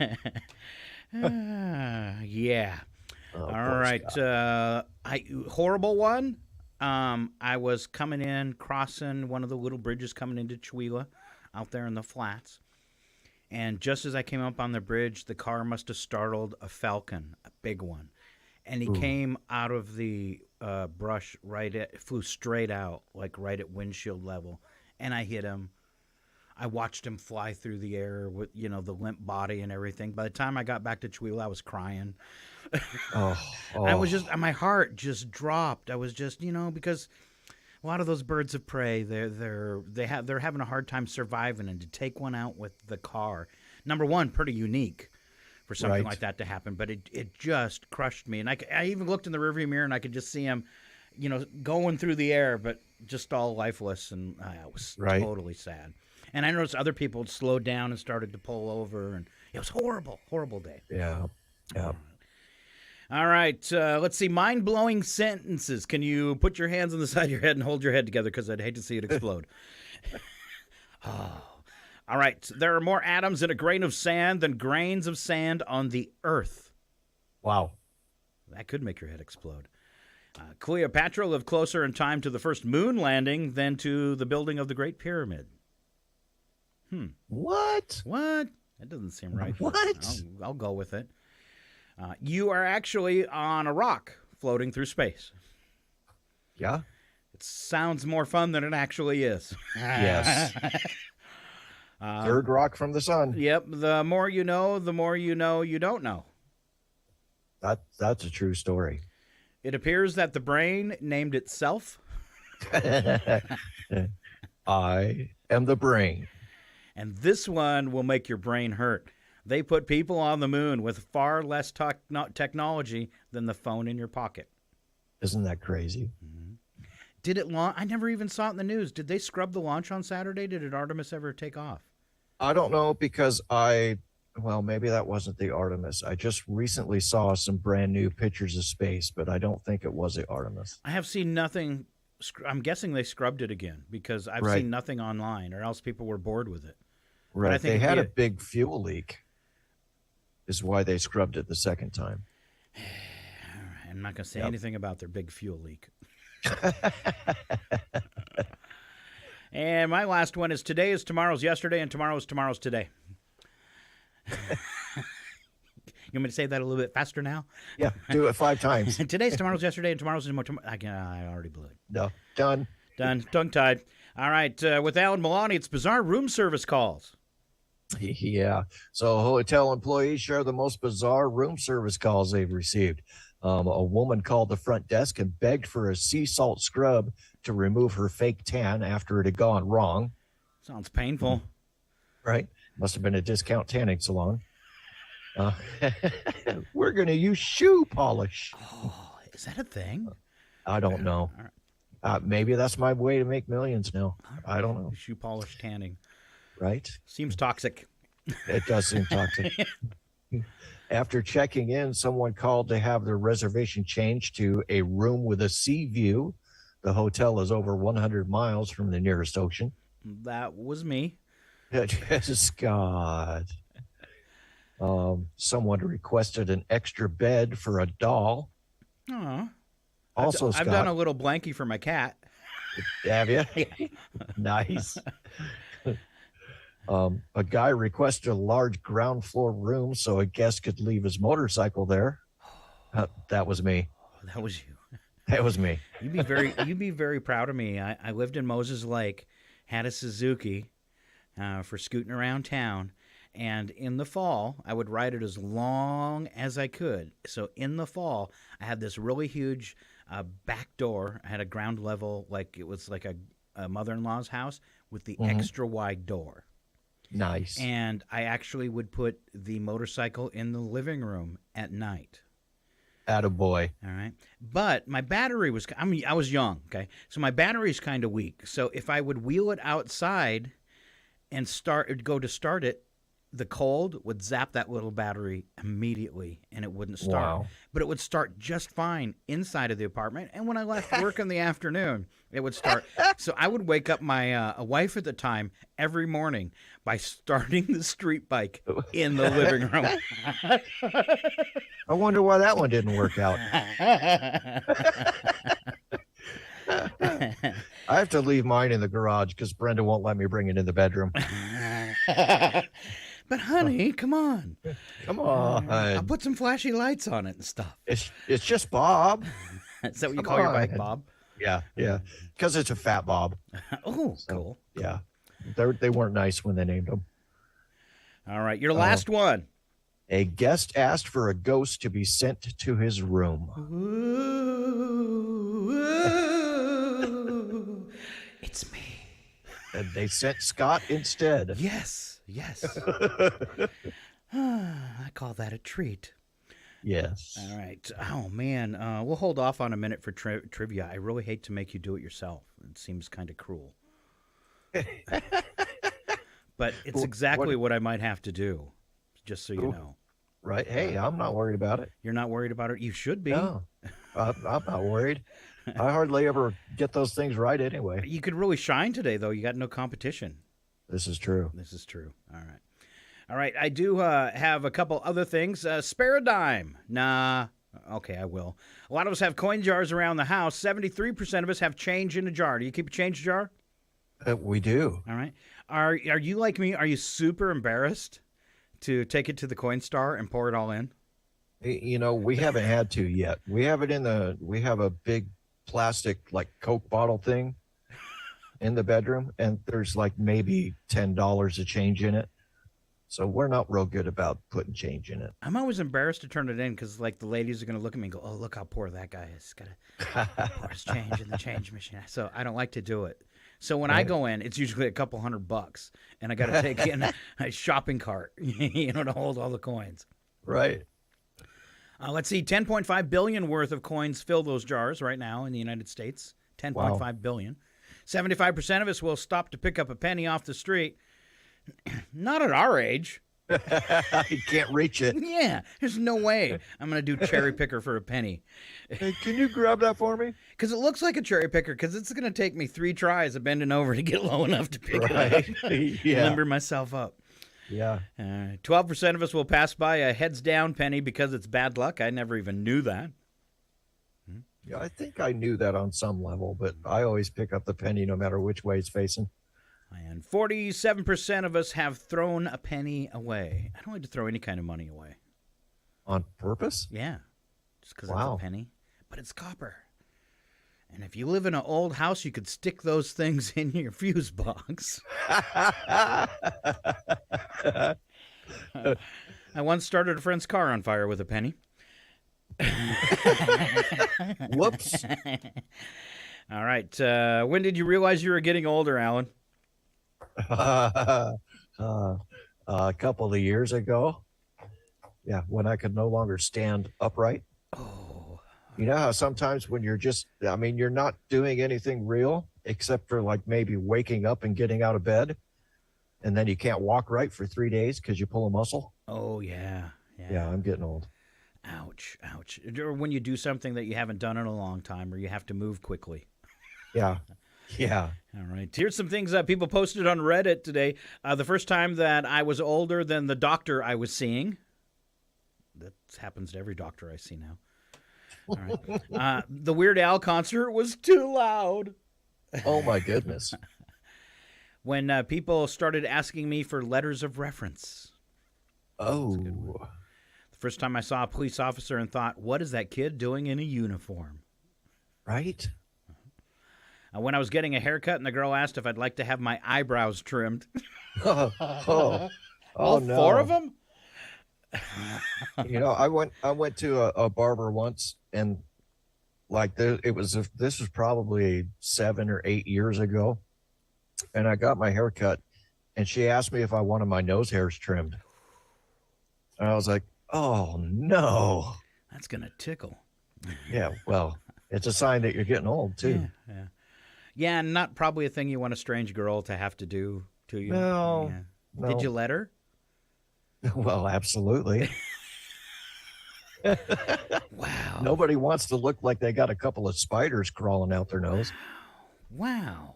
Yeah. Oh, all right. Horrible one. I was crossing one of the little bridges coming into Chihuahua out there in the flats. And just as I came up on the bridge, the car must have startled a falcon, a big one. And he came out of the brush flew straight out, like right at windshield level. And I hit him. I watched him fly through the air with, the limp body and everything. By the time I got back to Chihuahua, I was crying. I was my heart just dropped. I was just, because a lot of those birds of prey, they're having a hard time surviving, and to take one out with the car, number one, pretty unique for something like that to happen, but it just crushed me. And I even looked in the rearview mirror and I could just see him, going through the air, but just all lifeless, and I was totally sad. And I noticed other people had slowed down and started to pull over, and it was horrible day. Yeah. All right, let's see. Mind-blowing sentences. Can you put your hands on the side of your head and hold your head together, because I'd hate to see it explode. All right. There are more atoms in a grain of sand than grains of sand on the earth. Wow. That could make your head explode. Cleopatra lived closer in time to the first moon landing than to the building of the Great Pyramid. What? That doesn't seem right. What? I'll go with it. You are actually on a rock floating through space. Yeah. It sounds more fun than it actually is. Yes. Third rock from the sun. Yep. The more you know you don't know. That's a true story. It appears that the brain named itself. I am the brain. And this one will make your brain hurt. They put people on the moon with far less technology than the phone in your pocket. Isn't that crazy? Mm-hmm. Did it launch? I never even saw it in the news. Did they scrub the launch on Saturday? Did Artemis ever take off? I don't know, because maybe that wasn't the Artemis. I just recently saw some brand new pictures of space, but I don't think it was the Artemis. I have seen nothing. I'm guessing they scrubbed it again, because I've seen nothing online, or else people were bored with it. Right. I think they had a big fuel leak is why they scrubbed it the second time. I'm not going to say anything about their big fuel leak. And my last one is today is tomorrow's yesterday, and tomorrow is tomorrow's today. You want me to say that a little bit faster now? Yeah, do it 5 times. Today's tomorrow's yesterday, and tomorrow's tomorrow. I already blew it. No, done. Done. Tongue-tied. All right, with Alan Maloney, it's bizarre room service calls. Yeah. So hotel employees share the most bizarre room service calls they've received. A woman called the front desk and begged for a sea salt scrub to remove her fake tan after it had gone wrong. Sounds painful. Right. Must have been a discount tanning salon. We're going to use shoe polish. Oh, is that a thing? I don't know. All right. Maybe that's my way to make millions now. I don't know. Shoe polish tanning. Right. Seems toxic. It does seem toxic. After checking in, someone called to have their reservation changed to a room with a sea view. The hotel is over 100 miles from the nearest ocean. That was me. God. Someone requested an extra bed for a doll. Oh. Also, I've done a little blankie for my cat. Have you? Nice. A guy requested a large ground floor room so a guest could leave his motorcycle there. That was me. Oh, that was you. That was me. You'd be very proud of me. I lived in Moses Lake, had a Suzuki for scooting around town, and in the fall, I would ride it as long as I could. So in the fall, I had this really huge back door. I had a ground level, like it was like a mother-in-law's house with the extra wide door. Nice. And I actually would put the motorcycle in the living room at night. Attaboy. All right. But my battery was, I was young, okay? So my battery's kind of weak. So if I would wheel it outside and go to start it, the cold would zap that little battery immediately and it wouldn't start. Wow. But it would start just fine inside of the apartment. And when I left work in the afternoon, it would start. So I would wake up my wife at the time every morning by starting the street bike in the living room. I wonder why that one didn't work out. I have to leave mine in the garage because Brenda won't let me bring it in the bedroom. But honey, come on. Come on. I'll put some flashy lights on it and stuff. It's just Bob. Is that what you Come call your bike, on. Bob? Yeah. Because it's a fat Bob. Oh, cool. Yeah. They weren't nice when they named him. All right, your last one. A guest asked for a ghost to be sent to his room. Ooh, it's me. And they sent Scott instead. Yes. I call that a treat. Yes. All right. Oh, man. We'll hold off on a minute for trivia. I really hate to make you do it yourself. It seems kind of cruel. But it's exactly what I might have to do, just so you know. Right. Hey, I'm not worried about it. You're not worried about it? You should be. No, I'm not worried. I hardly ever get those things right anyway. You could really shine today, though. You got no competition. This is true. This is true. All right. All right. I do have a couple other things. Spare a dime. Nah. Okay, I will. A lot of us have coin jars around the house. 73% of us have change in a jar. Do you keep a change jar? We do. All right. Are you like me? Are you super embarrassed to take it to the coin star and pour it all in? You know, we haven't had to yet. We have it we have a big plastic like Coke bottle thing in the bedroom, and there's like maybe $10 of change in it. So we're not real good about putting change in it. I'm always embarrassed to turn it in because like the ladies are going to look at me and go, oh, look how poor that guy is. Got to pour his change in the change machine. So I don't like to do it. So when I go in, it's usually a couple $100, and I got to take in a shopping cart, to hold all the coins. Right. Let's see, 10.5 billion worth of coins fill those jars right now in the United States. 10.5 billion. 75% of us will stop to pick up a penny off the street. Not at our age. You can't reach it. Yeah, there's no way I'm going to do cherry picker for a penny. Hey, can you grab that for me? Because it looks like a cherry picker, because it's going to take me 3 tries of bending over to get low enough to pick it up. Yeah. Limber myself up. Yeah. 12% of us will pass by a heads down penny because it's bad luck. I never even knew that. Yeah, I think I knew that on some level, but I always pick up the penny no matter which way it's facing. And 47% of us have thrown a penny away. I don't like to throw any kind of money away. On purpose? Yeah, just because it's Wow. a penny. But it's copper. And if you live in an old house, you could stick those things in your fuse box. I once started a friend's car on fire with a penny. Whoops. All right. When did you realize you were getting older, Alan? A couple of years ago. Yeah, when I could no longer stand upright. Oh. You know how sometimes when you're you're not doing anything real except for like maybe waking up and getting out of bed, and then you can't walk right for 3 days because you pull a muscle? Oh, yeah. Yeah, I'm getting old. Ouch, ouch. Or when you do something that you haven't done in a long time, or you have to move quickly. Yeah. Yeah. All right. Here's some things that people posted on Reddit today. The first time that I was older than the doctor I was seeing. That happens to every doctor I see now. All right. The Weird Al concert was too loud. Oh, my goodness. When people started asking me for letters of reference. Oh. The first time I saw a police officer and thought, what is that kid doing in a uniform? Right? When I was getting a haircut and the girl asked if I'd like to have my eyebrows trimmed. Oh, All no. 4 of them? You know, I went to a barber once, and like this was probably 7 or 8 years ago, and I got my hair cut, and she asked me if I wanted my nose hairs trimmed. And I was like, oh no. That's gonna tickle. Yeah, well, it's a sign that you're getting old too. Yeah, and not probably a thing you want a strange girl to have to do to you. No, Yeah. no. Did you let her? Well, absolutely. Wow. Nobody wants to look like they got a couple of spiders crawling out their nose. Wow.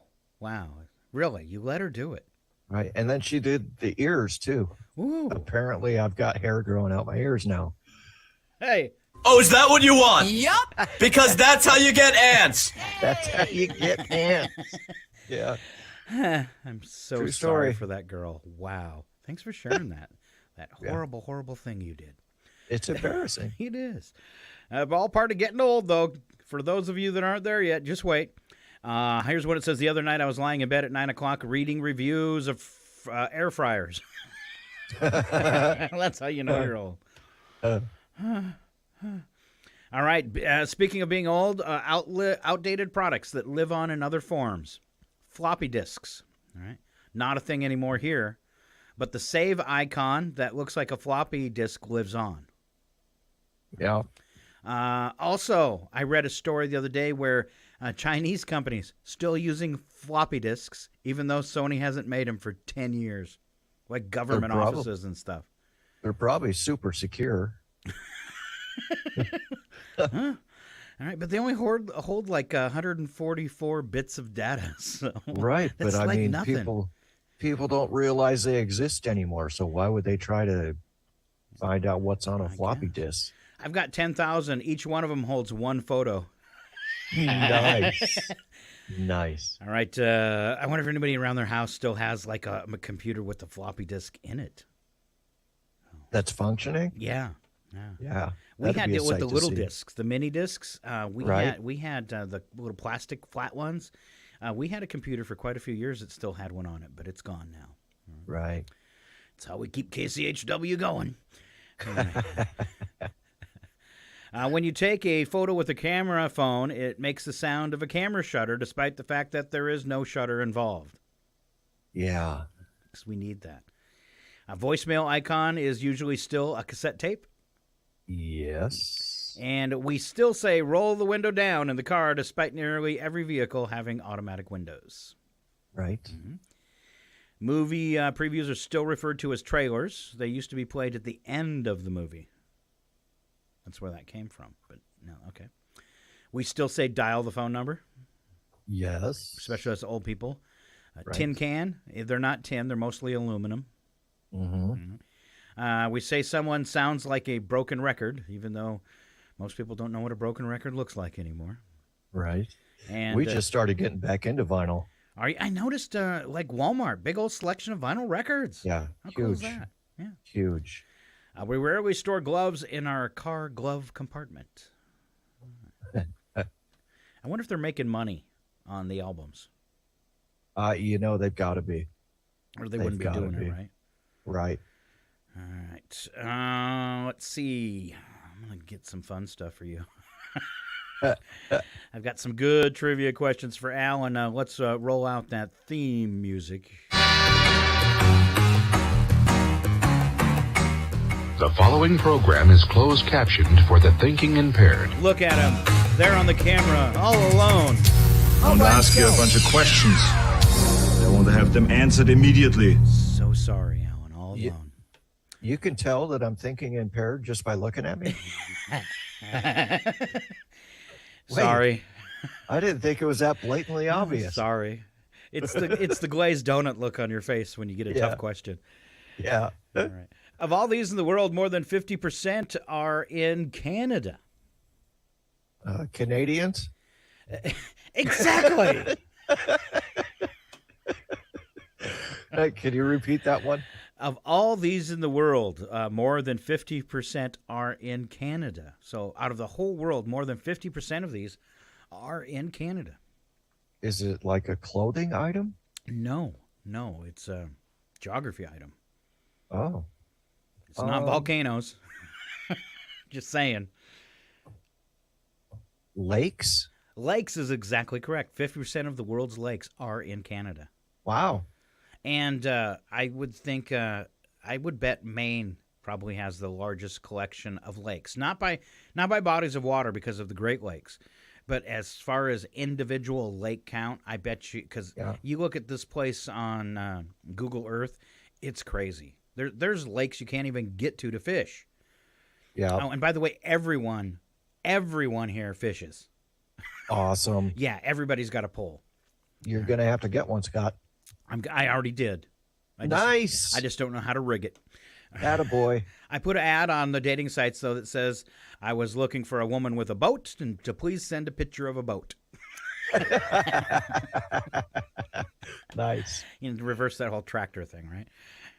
Really? You let her do it? Right. And then she did the ears too. Ooh. Apparently I've got hair growing out my ears now. Hey. Oh, is that what you want? Yup. Because that's how you get ants. That's how you get ants. Yeah. I'm so True sorry story. for that girl. Wow. Thanks for sharing that. That horrible, horrible thing you did. It's embarrassing. It is. All part of getting old, though. For those of you that aren't there yet, just wait. Here's what it says. The other night I was lying in bed at 9 o'clock reading reviews of air fryers. That's how you know you're old. All right. Speaking of being old, outdated products that live on in other forms. Floppy disks. All right. Not a thing anymore here. But the save icon that looks like a floppy disk lives on. Yeah. Also, I read a story the other day where Chinese companies still using floppy disks, even though Sony hasn't made them for 10 years, like government offices and stuff. They're probably super secure. Huh? All right, but they only hold like 144 bits of data. So Right, but I like mean, nothing. people don't realize they exist anymore. So why would they try to find out what's on a floppy disk? I've got 10,000. Each one of them holds one photo. Nice. Nice. All right. I wonder if anybody around their house still has like a computer with a floppy disk in it. That's functioning? Yeah. Yeah. We That'd had be a it with sight the to little see. discs, the mini discs. We had the little plastic flat ones. We had a computer for quite a few years that still had one on it, but it's gone now. Right. That's how we keep KCHW going. When you take a photo with a camera phone, it makes the sound of a camera shutter, despite the fact that there is no shutter involved. Yeah. 'Cause we need that. A voicemail icon is usually still a cassette tape. Yes. And we still say roll the window down in the car, despite nearly every vehicle having automatic windows. Right. Mm-hmm. Movie previews are still referred to as trailers. They used to be played at the end of the movie. That's where that came from. But no, okay. We still say dial the phone number, Yes. especially as old people. Right. Tin can. They're not tin. They're mostly aluminum. Mm-hmm. We say someone sounds like a broken record, even though Most people don't know what a broken record looks like anymore. Right. And We just started getting back into vinyl. I noticed like Walmart, big old selection of vinyl records. Yeah, How huge. cool is that? Yeah. Huge. We rarely store gloves in our car glove compartment. I wonder if they're making money on the albums. They've got to be. Or they wouldn't be doing it, right? Right. All right. Let's see. I'm going to get some fun stuff for you. I've got some good trivia questions for Alan. Let's roll out that theme music. The following program is closed captioned for the thinking impaired. Look at him. There on the camera, all alone. I want to ask you a bunch of questions. I want to have them answered immediately. So sorry, Alan, all alone. You can tell that I'm thinking impaired just by looking at me. Sorry. I didn't think it was that blatantly obvious. Sorry. It's the glazed donut look on your face when you get a tough question. Yeah. All right. Of all these in the world, more than 50% are in Canada. Canadians? Exactly. Can you repeat that one? Of all these in the world, more than 50% are in Canada. So out of the whole world, more than 50% of these are in Canada. Is it like a clothing item? No, it's a geography item. Oh. It's not volcanoes. Just saying. Lakes? Lakes is exactly correct. 50% of the world's lakes are in Canada. Wow. And I would think, I would bet Maine probably has the largest collection of lakes. Not by bodies of water because of the Great Lakes, but as far as individual lake count, I bet you, because you look at this place on Google Earth, it's crazy. There's lakes you can't even get to fish. Yeah. Oh, and by the way, everyone here fishes. Awesome. Yeah, everybody's got a pole. You're going to have to get one, Scott. I already did. Nice. I just don't know how to rig it. Attaboy. I put an ad on the dating sites, though, that says I was looking for a woman with a boat and to please send a picture of a boat. Nice. You know, to reverse that whole tractor thing, right?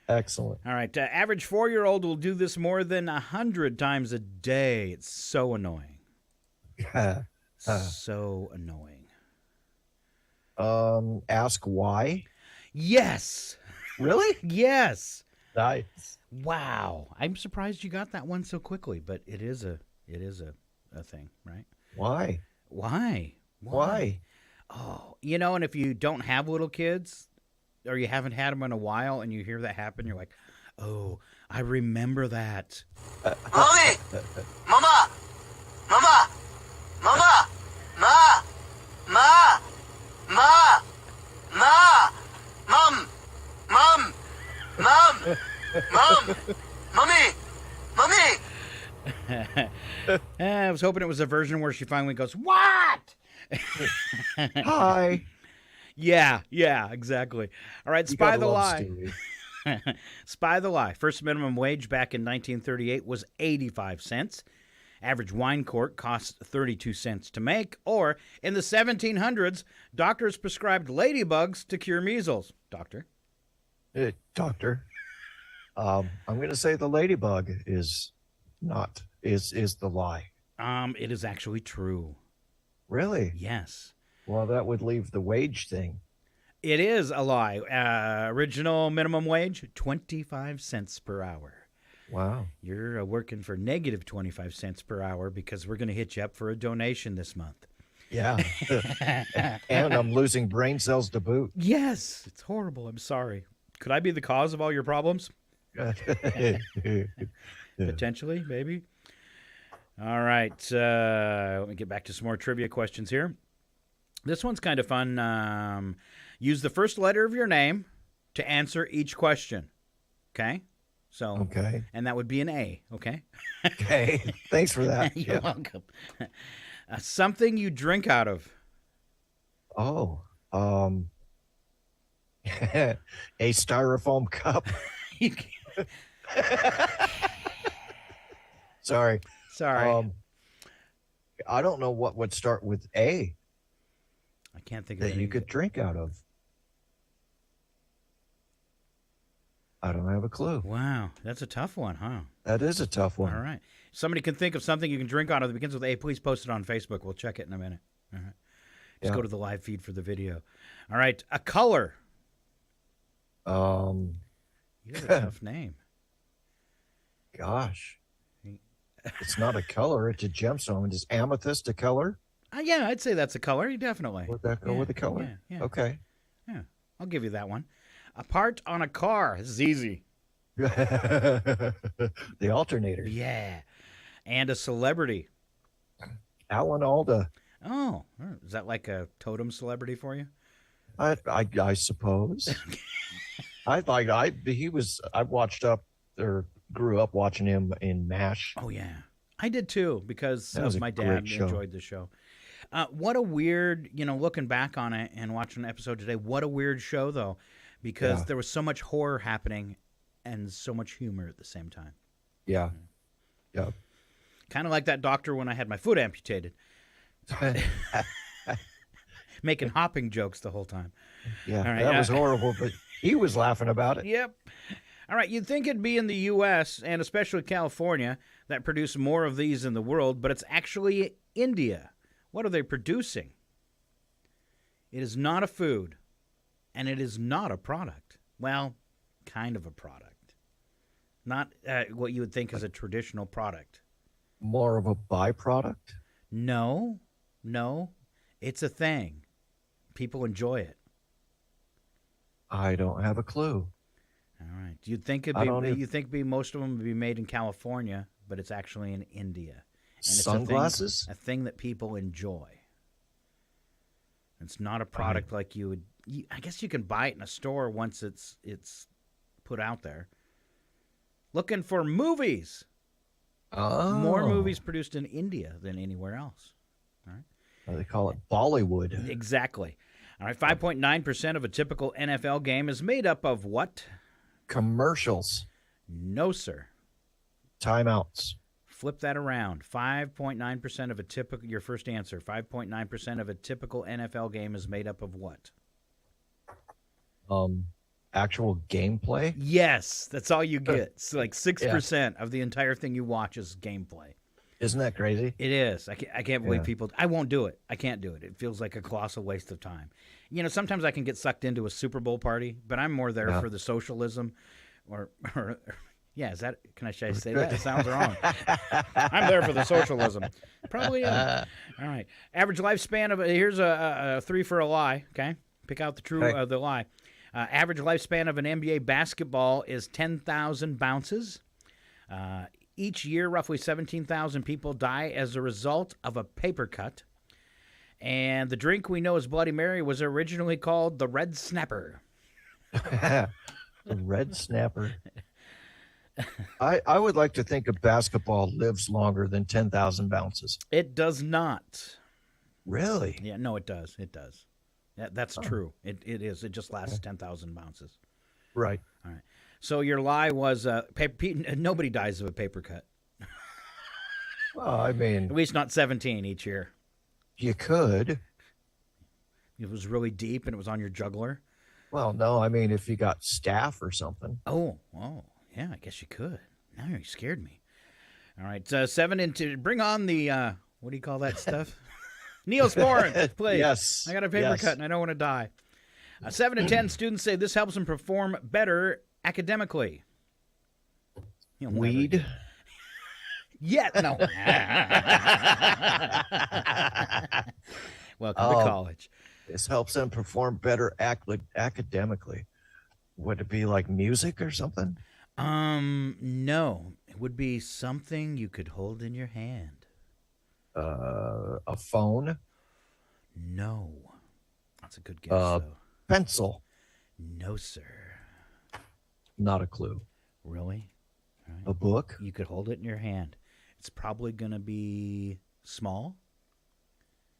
Excellent. All right. Average 4-year-old will do this more than 100 times a day. It's so annoying. So annoying. Ask why? Yes. Really? Yes. Nice. Wow. I'm surprised you got that one so quickly, but it is a thing, right? Why? Why? Oh, and if you don't have little kids or you haven't had them in a while and you hear that happen, you're like, oh, I remember that. Mommy! Mama! Mama! Mama! Ma! Ma! Ma! Ma! Mom! Mom! Mom! Mom! Mommy! Mommy! I was hoping it was a version where she finally goes, what? Hi. Yeah, exactly. All right, You Spy gotta the love Lie. Stewie. Spy the Lie. First minimum wage back in 1938 was 85 cents. Average wine quart cost 32 cents to make. Or in the 1700s, doctors prescribed ladybugs to cure measles. Doctor? Doctor. I'm going to say the ladybug is the lie. It is actually true. Really? Yes. Well, that would leave the wage thing. It is a lie. Original minimum wage, 25 cents per hour. Wow. You're working for negative 25 cents per hour because we're going to hit you up for a donation this month. Yeah. And I'm losing brain cells to boot. Yes. It's horrible. I'm sorry. Could I be the cause of all your problems? Potentially, maybe. All right. Let me get back to some more trivia questions here. This one's kind of fun. Use the first letter of your name to answer each question. Okay? So, Okay. And that would be an A, okay? Okay. Thanks for that. You're welcome. Something you drink out of. Oh. A styrofoam cup. Sorry. Sorry. I don't know what would start with A I can't think of that any. you could drink out of. I don't have a clue. Wow, that's a tough one, huh? That is a tough one. All right. Somebody can think of something you can drink out of that begins with A. Please post it on Facebook. We'll check it in a minute. All right. Just go to the live feed for the video. All right. A color. You have a tough name. Gosh. It's not a color. It's a gemstone. Is amethyst a color? Yeah, I'd say that's a color. Definitely. Would that go with a color? Yeah. Okay. Yeah. I'll give you that one. A part on a car. This is easy. The alternator. Yeah. And a celebrity. Alan Alda. Oh, is that like a totem celebrity for you? I suppose. I watched grew up watching him in MASH. Oh yeah, I did too because That was a my dad great show. enjoyed the show. What a weird, looking back on it and watching an episode today. What a weird show though, because there was so much horror happening and so much humor at the same time. Yeah. Yeah. Kind of like that doctor when I had my foot amputated, making hopping jokes the whole time. Yeah, All right, that was horrible, but he was laughing about it. Yep. All right, you'd think it'd be in the U.S. and especially California that produce more of these in the world, but it's actually India. What are they producing? It is not a food, and it is not a product. Well, kind of a product. Not what you would think is a traditional product. More of a byproduct? No. It's a thing. People enjoy it. I don't have a clue. All right. You'd think most of them would be made in California, but it's actually in India. And it's Sunglasses? a thing that people enjoy. It's not a product like you would. I guess you can buy it in a store once it's put out there. Looking for movies. Oh. More movies produced in India than anywhere else. All right. They call it Bollywood. Exactly. All right. 5.9% of a typical NFL game is made up of what? Commercials. No, sir. Timeouts. Flip that around. 5.9% of a typical, your first answer, 5.9% of a typical NFL game is made up of what? Actual gameplay? Yes, that's all you get. It's like 6% of the entire thing you watch is gameplay. Isn't that crazy? It is. I can't believe people. I won't do it. I can't do it. It feels like a colossal waste of time. Sometimes I can get sucked into a Super Bowl party, but I'm more there for the socialism, or yeah. Is that? Should I say that? It sounds wrong. I'm there for the socialism. Probably am. All right. Average lifespan of here's a 3 for a lie. Okay. Pick out the true the lie. Average lifespan of an NBA basketball is 10,000 bounces. Each year, roughly 17,000 people die as a result of a paper cut. And the drink we know as Bloody Mary was originally called the Red Snapper. The Red Snapper. I would like to think a basketball lives longer than 10,000 bounces. It does not. Really? Yeah, no, it does. It does. That's true. It is. It just lasts 10,000 bounces. Right. All right. So your lie was nobody dies of a paper cut. Well, I mean, At least not 17 each year. you could. It was really deep and it was on your jugular. Well, no, I mean, if you got staph or something. Oh, yeah, I guess you could. Now you scared me. All right, 7 into. Bring on the what do you call that stuff? Neosporin, please. Yes. I got a paper cut and I don't want to die. 7 to 10 students say this helps them perform better academically. Weed. Yeah, no. Welcome to college. This helps them perform better academically. Would it be like music or something? No. It would be something you could hold in your hand. A phone? No. That's a good guess, though. Pencil? No, sir. Not a clue. Really? All right. A book? You could hold it in your hand. It's probably going to be small.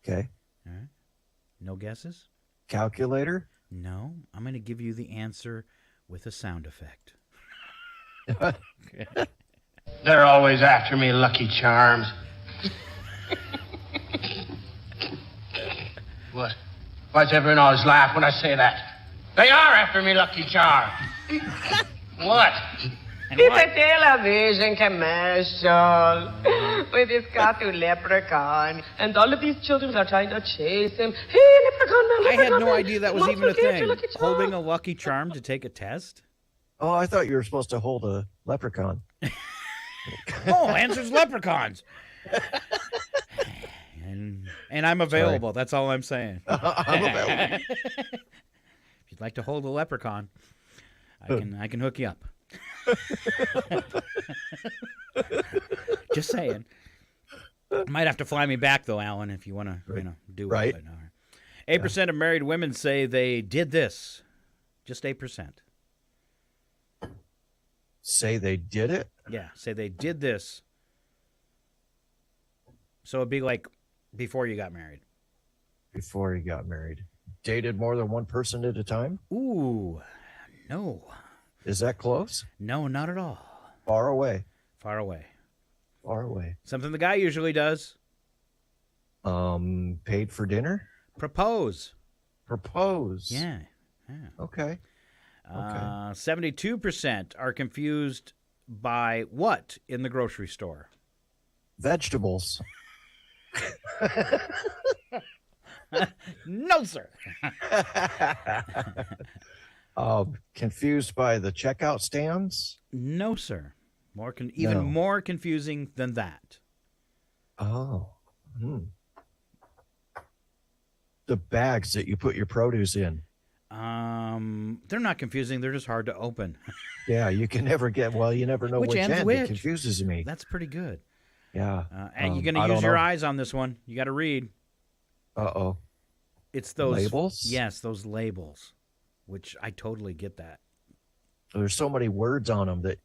Okay. All right. No guesses? Calculator? No. I'm going to give you the answer with a sound effect. They're always after me, Lucky Charms. Why does everyone always laugh when I say that? They are after me, Lucky Charm. What? It's a television commercial with this cartoon leprechaun, and all of these children are trying to chase him. Hey, leprechaun, I had no idea that was even a thing. Holding a Lucky Charm to take a test? Oh, I thought you were supposed to hold a leprechaun. Oh, answers leprechauns. And I'm available. Sorry. That's all I'm saying. I'm available. If you'd like to hold a leprechaun, I can hook you up. Just saying. Might have to fly me back though, Alan, if you want to, do it. Right. 8% of married women say they did this. Just 8%. Say they did it? Yeah, say they did this. So it'd be like before you got married. Before you got married. Dated more than one person at a time? Ooh, no. Is that close? No, not at all. Far away. Far away. Far away. Something the guy usually does. Paid for dinner? Propose. Propose. Yeah. Okay. 72% are confused by what in the grocery store? Vegetables. No, sir. Confused by the checkout stands? No, sir. Even more confusing than that. Oh. The bags that you put your produce in. They're not confusing. They're just hard to open. Yeah, you can never get. Well, you never know which end. It confuses me. That's pretty good. Yeah. And you're going to use your eyes on this one. You got to read. Uh-oh. It's those labels? Yes, those labels, which I totally get that. There's so many words on them that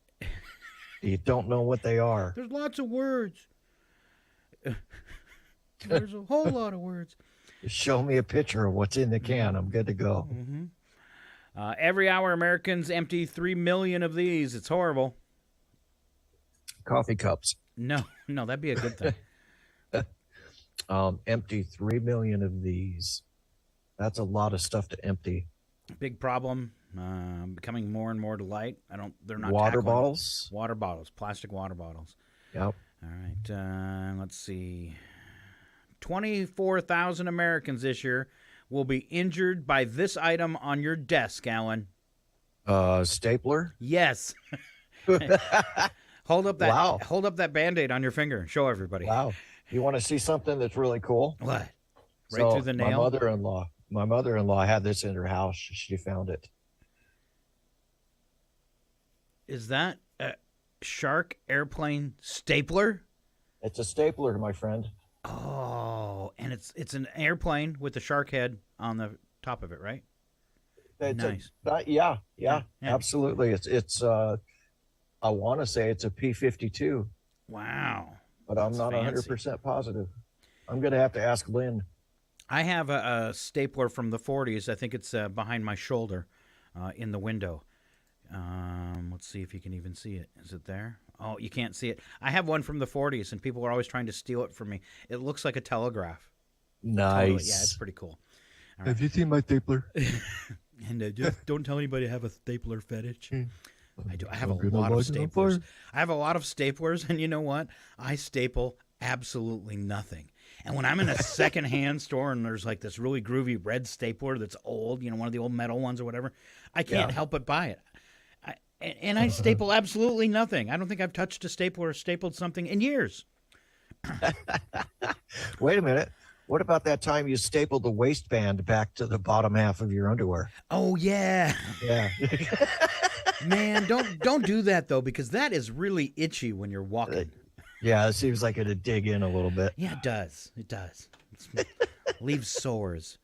you don't know what they are. There's lots of words. There's a whole lot of words. Just show me a picture of what's in the can. I'm good to go. Mm-hmm. Every hour, Americans empty 3 million of these. It's horrible. Coffee cups. No, that'd be a good thing. Empty 3 million of these. That's a lot of stuff to empty. Big problem. Becoming more and more to light. They're not water tackling. bottles. Water bottles. Plastic water bottles. Yep. All right. Let's see. 24,000 Americans this year will be injured by this item on your desk, Alan. Stapler? Yes. Hold up that. Wow. Hold up that Band-Aid on your finger and show everybody. Wow. You want to see something that's really cool? What? Right through the nail? My mother-in-law had this in her house. She found it. Is that a Shark airplane stapler? It's a stapler, my friend. Oh, and it's an airplane with the shark head on the top of it, right? Nice. Yeah, absolutely. It's I want to say it's a P-52. Wow. But I'm not 100% positive. I'm going to have to ask Lynn. I have a stapler from the 40s. I think it's behind my shoulder in the window. Let's see if you can even see it. Is it there? Oh, you can't see it. I have one from the 40s, and people are always trying to steal it from me. It looks like a telegraph. Nice. Totally. Yeah, it's pretty cool. Right. Have you seen my stapler? And just don't tell anybody I have a stapler fetish. I do. I have a lot of staplers. I have a lot of staplers, and you know what? I staple absolutely nothing. And when I'm in a secondhand store and there's like this really groovy red stapler that's old, one of the old metal ones or whatever, I can't help but buy it. And I staple absolutely nothing. I don't think I've touched a stapler or stapled something in years. Wait a minute. What about that time you stapled the waistband back to the bottom half of your underwear? Oh, yeah. Yeah. Man, don't do that, though, because that is really itchy when you're walking. Yeah, it seems like it'd dig in a little bit. Yeah, it does. It does. It leaves sores.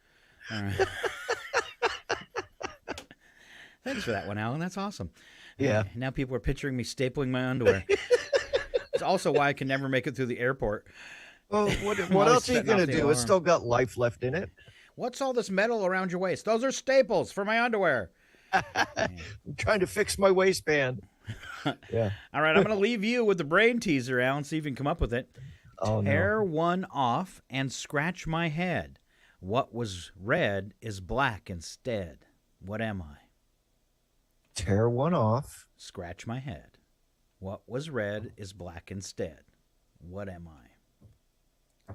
All right. Thanks for that one, Alan. That's awesome. Yeah. Now people are picturing me stapling my underwear. It's also why I can never make it through the airport. Well, what else are you going to do? It's still got life left in it. What's all this metal around your waist? Those are staples for my underwear. I'm trying to fix my waistband. Yeah. All right, I'm going to leave you with the brain teaser, Alan, see if you can come up with it. Oh, Tear one off and scratch my head. What was red is black instead. What am I? Tear one off. Scratch my head. What was red is black instead. What am I?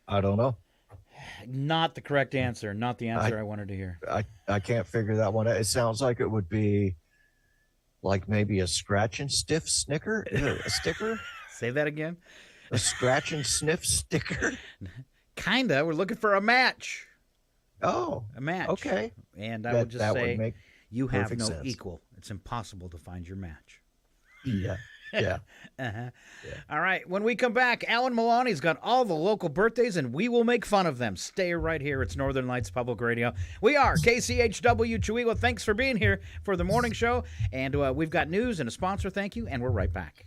I don't know. Not the correct answer. Not the answer I wanted to hear. I can't figure that one out. It sounds like it would be like maybe a scratch and stiff sticker. A sticker? Say that again. A scratch and sniff sticker? Kinda. We're looking for a match. Oh. A match. Okay. And I would just say you have no sense. equal. It's impossible to find your match. Yeah. Yeah. Yeah. All right. When we come back, Alan Maloney's got all the local birthdays, and we will make fun of them. Stay right here. It's Northern Lights Public Radio. We are KCHW Chihuahua. Thanks for being here for the morning show. And we've got news and a sponsor. Thank you. And we're right back.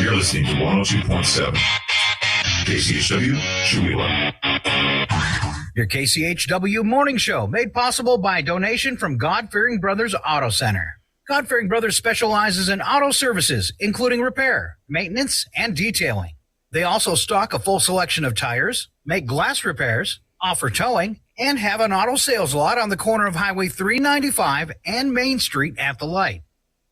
You're listening to 102.7 KCHW Chihuahua. Your KCHW morning show, made possible by a donation from God-Fearing Brothers Auto Center. God-Fearing Brothers specializes in auto services, including repair, maintenance, and detailing. They also stock a full selection of tires, make glass repairs, offer towing, and have an auto sales lot on the corner of Highway 395 and Main Street at the light.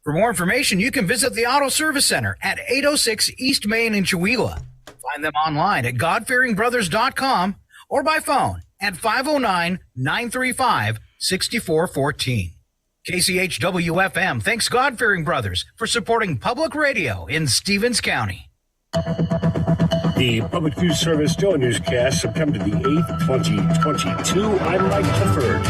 For more information, you can visit the Auto Service Center at 806 East Main in Chihuahua. Find them online at godfearingbrothers.com or by phone at 509-935-6414. KCHW FM thanks God-Fearing Brothers for supporting public radio in Stevens County. The Public News Service Daily Newscast, September the 8th, 2022. I'm Mike Clifford.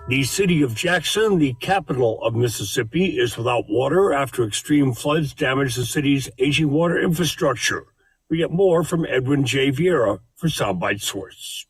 The city of Jackson, the capital of Mississippi, is without water after extreme floods damaged the city's aging water infrastructure. We get more from Edwin J. Vieira for Soundbite Source.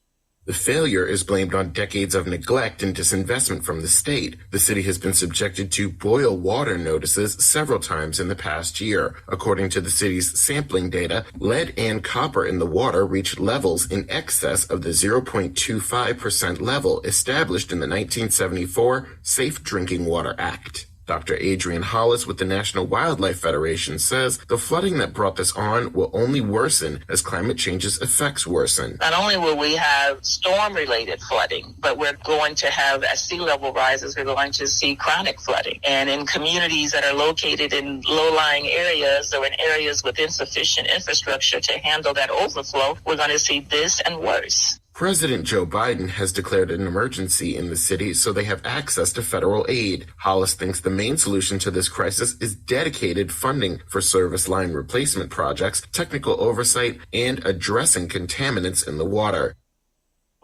The failure is blamed on decades of neglect and disinvestment from the state. The city has been subjected to boil water notices several times in the past year. According to the city's sampling data, lead and copper in the water reached levels in excess of the 0.25% level established in the 1974 Safe Drinking Water Act. Dr. Adrian Hollis with the National Wildlife Federation says the flooding that brought this on will only worsen as climate change's effects worsen. Not only will we have storm-related flooding, but we're going to have, as sea level rises, we're going to see chronic flooding. And in communities that are located in low-lying areas or in areas with insufficient infrastructure to handle that overflow, we're going to see this and worse. President Joe Biden has declared an emergency in the city so they have access to federal aid. Hollis thinks the main solution to this crisis is dedicated funding for service line replacement projects, technical oversight, and addressing contaminants in the water.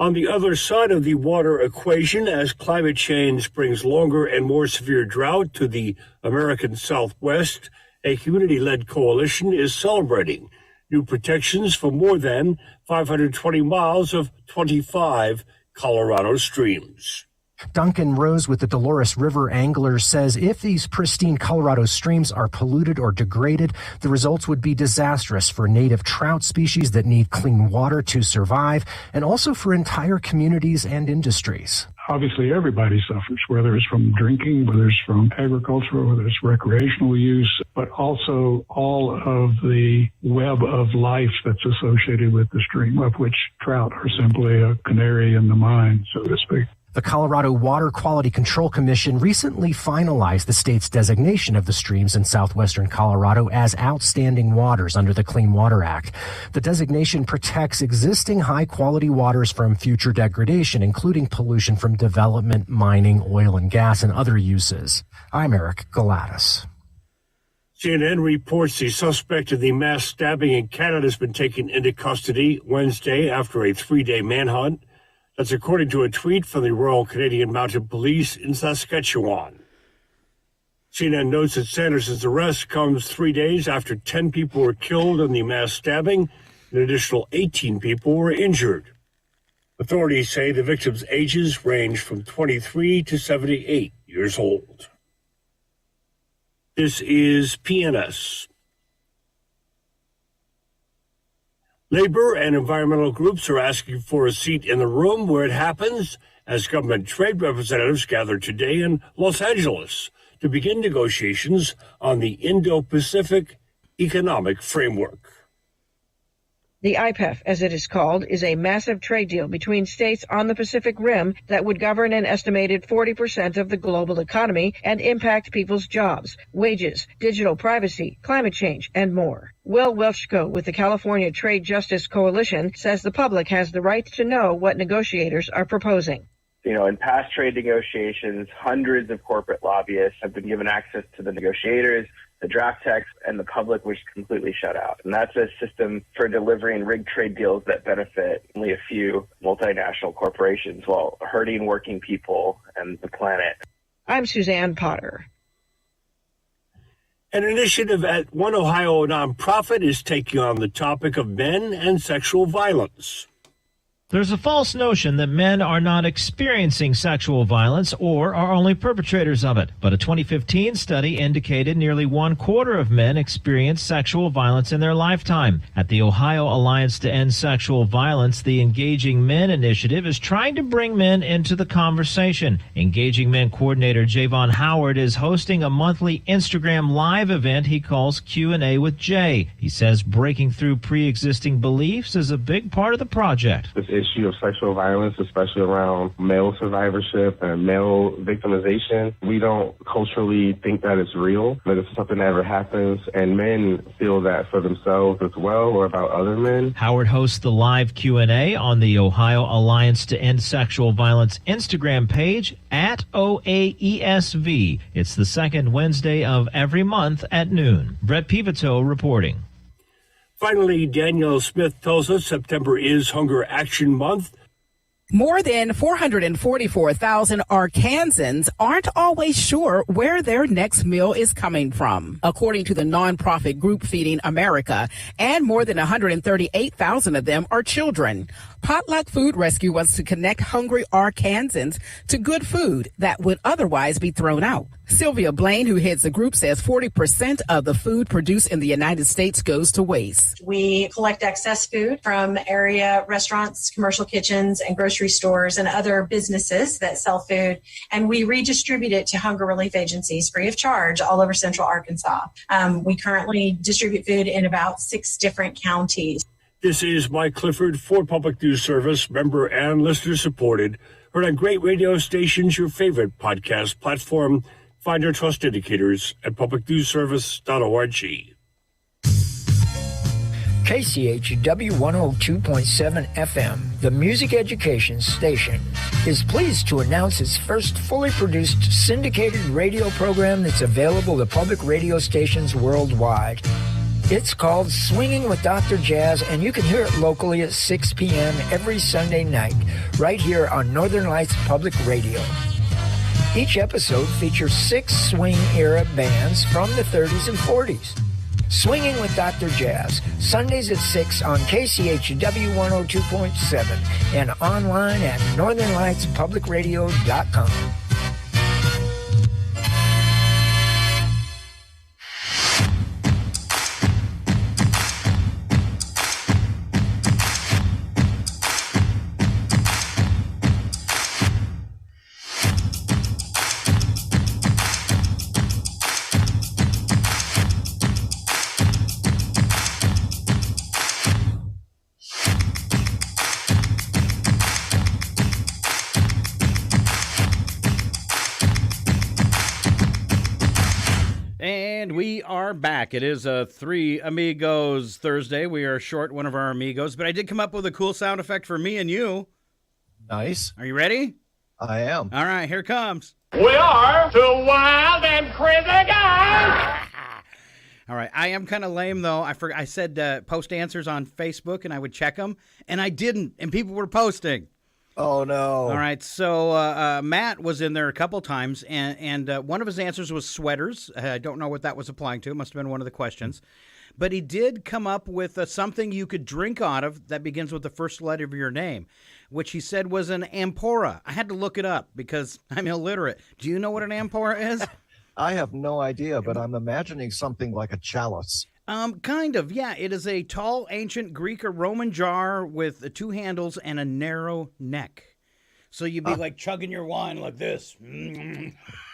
On the other side of the water equation, as climate change brings longer and more severe drought to the American Southwest, a community-led coalition is celebrating new protections for more than 520 miles of 25 Colorado streams. Duncan Rose with the Dolores River Anglers says if these pristine Colorado streams are polluted or degraded, the results would be disastrous for native trout species that need clean water to survive, and also for entire communities and industries. Obviously, everybody suffers, whether it's from drinking, whether it's from agriculture, whether it's recreational use, but also all of the web of life that's associated with the stream, of which trout are simply a canary in the mine, so to speak. The Colorado Water Quality Control Commission recently finalized the state's designation of the streams in southwestern Colorado as outstanding waters under the Clean Water Act. The designation protects existing high-quality waters from future degradation, including pollution from development, mining, oil and gas, and other uses. I'm Eric Galatis. CNN reports the suspect in the mass stabbing in Canada has been taken into custody Wednesday after a 3-day manhunt. That's according to a tweet from the Royal Canadian Mounted Police in Saskatchewan. CNN notes that Sanderson's arrest comes 3 days after 10 people were killed in the mass stabbing. An additional 18 people were injured. Authorities say the victims' ages range from 23 to 78 years old. This is PNS. Labor and environmental groups are asking for a seat in the room where it happens as government trade representatives gather today in Los Angeles to begin negotiations on the Indo-Pacific Economic Framework. The IPEF, as it is called, is a massive trade deal between states on the Pacific Rim that would govern an estimated 40% of the global economy and impact people's jobs, wages, digital privacy, climate change, and more. Will Welchko with the California Trade Justice Coalition says the public has the right to know what negotiators are proposing. You know, in past trade negotiations, hundreds of corporate lobbyists have been given access to the negotiators, the draft text, and the public was completely shut out. And that's a system for delivering rigged trade deals that benefit only a few multinational corporations while hurting working people and the planet. I'm Suzanne Potter. An initiative at One Ohio nonprofit is taking on the topic of men and sexual violence. There's a false notion that men are not experiencing sexual violence or are only perpetrators of it. But a 2015 study indicated nearly 1/4 of men experience sexual violence in their lifetime. At the Ohio Alliance to End Sexual Violence, the Engaging Men initiative is trying to bring men into the conversation. Engaging Men coordinator Javon Howard is hosting a monthly Instagram live event he calls Q&A with Jay. He says breaking through pre-existing beliefs is a big part of the project. This issue of sexual violence, especially around male survivorship and male victimization, we don't culturally think that it's real, that if something ever happens, and men feel that for themselves as well or about other men. Howard hosts the live Q&A on the Ohio Alliance to End Sexual Violence Instagram page at OAESV. It's the second Wednesday of every month at noon. Brett Pivito reporting. Finally, Danielle Smith tells us September is Hunger Action Month. More than 444,000 Arkansans aren't always sure where their next meal is coming from, according to the nonprofit group Feeding America, and more than 138,000 of them are children. Potluck Food Rescue wants to connect hungry Arkansans to good food that would otherwise be thrown out. Sylvia Blaine, who heads the group, says 40% of the food produced in the United States goes to waste. We collect excess food from area restaurants, commercial kitchens, and grocery stores and other businesses that sell food, and we redistribute it to hunger relief agencies free of charge all over central Arkansas. We currently distribute food in about 6 different counties. This is Mike Clifford for Public News Service, member and listener supported. Heard on great radio stations, your favorite podcast platform. Find our trust indicators at publicnewsservice.org. KCHW 102.7 FM, the music education station, is pleased to announce its first fully produced syndicated radio program that's available to public radio stations worldwide. It's called Swinging with Dr. Jazz, and you can hear it locally at 6 p.m. every Sunday night, right here on Northern Lights Public Radio. Each episode features 6 swing-era bands from the 30s and 40s. Swinging with Dr. Jazz, Sundays at 6 on KCHW 102.7 and online at northernlightspublicradio.com. And we are back. It is a 3 Amigos Thursday. We are short one of our Amigos, but I did come up with a cool sound effect for me and you. Nice. Are you ready? I am. All right, here it comes. We are two wild and crazy guys. All right, I am kind of lame, though. I said post answers on Facebook, and I would check them, and I didn't, and people were posting. Oh, no. All right, so Matt was in there a couple times, and one of his answers was sweaters. I don't know what that was applying to. It must have been one of the questions. But he did come up with something you could drink out of that begins with the first letter of your name, which he said was an amphora. I had to look it up because I'm illiterate. Do you know what an amphora is? I have no idea, but I'm imagining something like a chalice. Kind of, yeah. It is a tall, ancient Greek or Roman jar with two handles and a narrow neck. So you'd be like chugging your wine like this.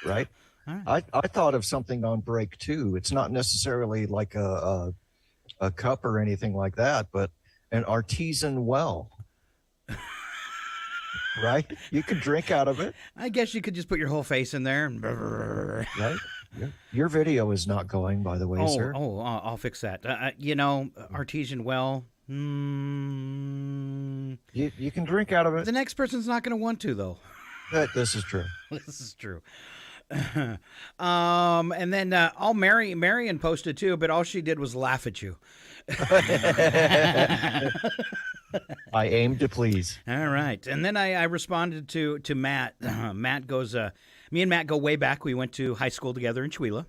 Right. I thought of something on break, too. It's not necessarily like a cup or anything like that, but an artesian well. Right? You can drink out of it. I guess you could just put your whole face in there. Right? Your video is not going, by the way, sir. I'll fix that. Artesian well. You can drink out of it. The next person's not going to want to, though. This is true. This is true. And then Marion posted too, but all she did was laugh at you. I aim to please. All right. And then I responded to Matt. Matt goes, me and Matt go way back. We went to high school together in Chewelah.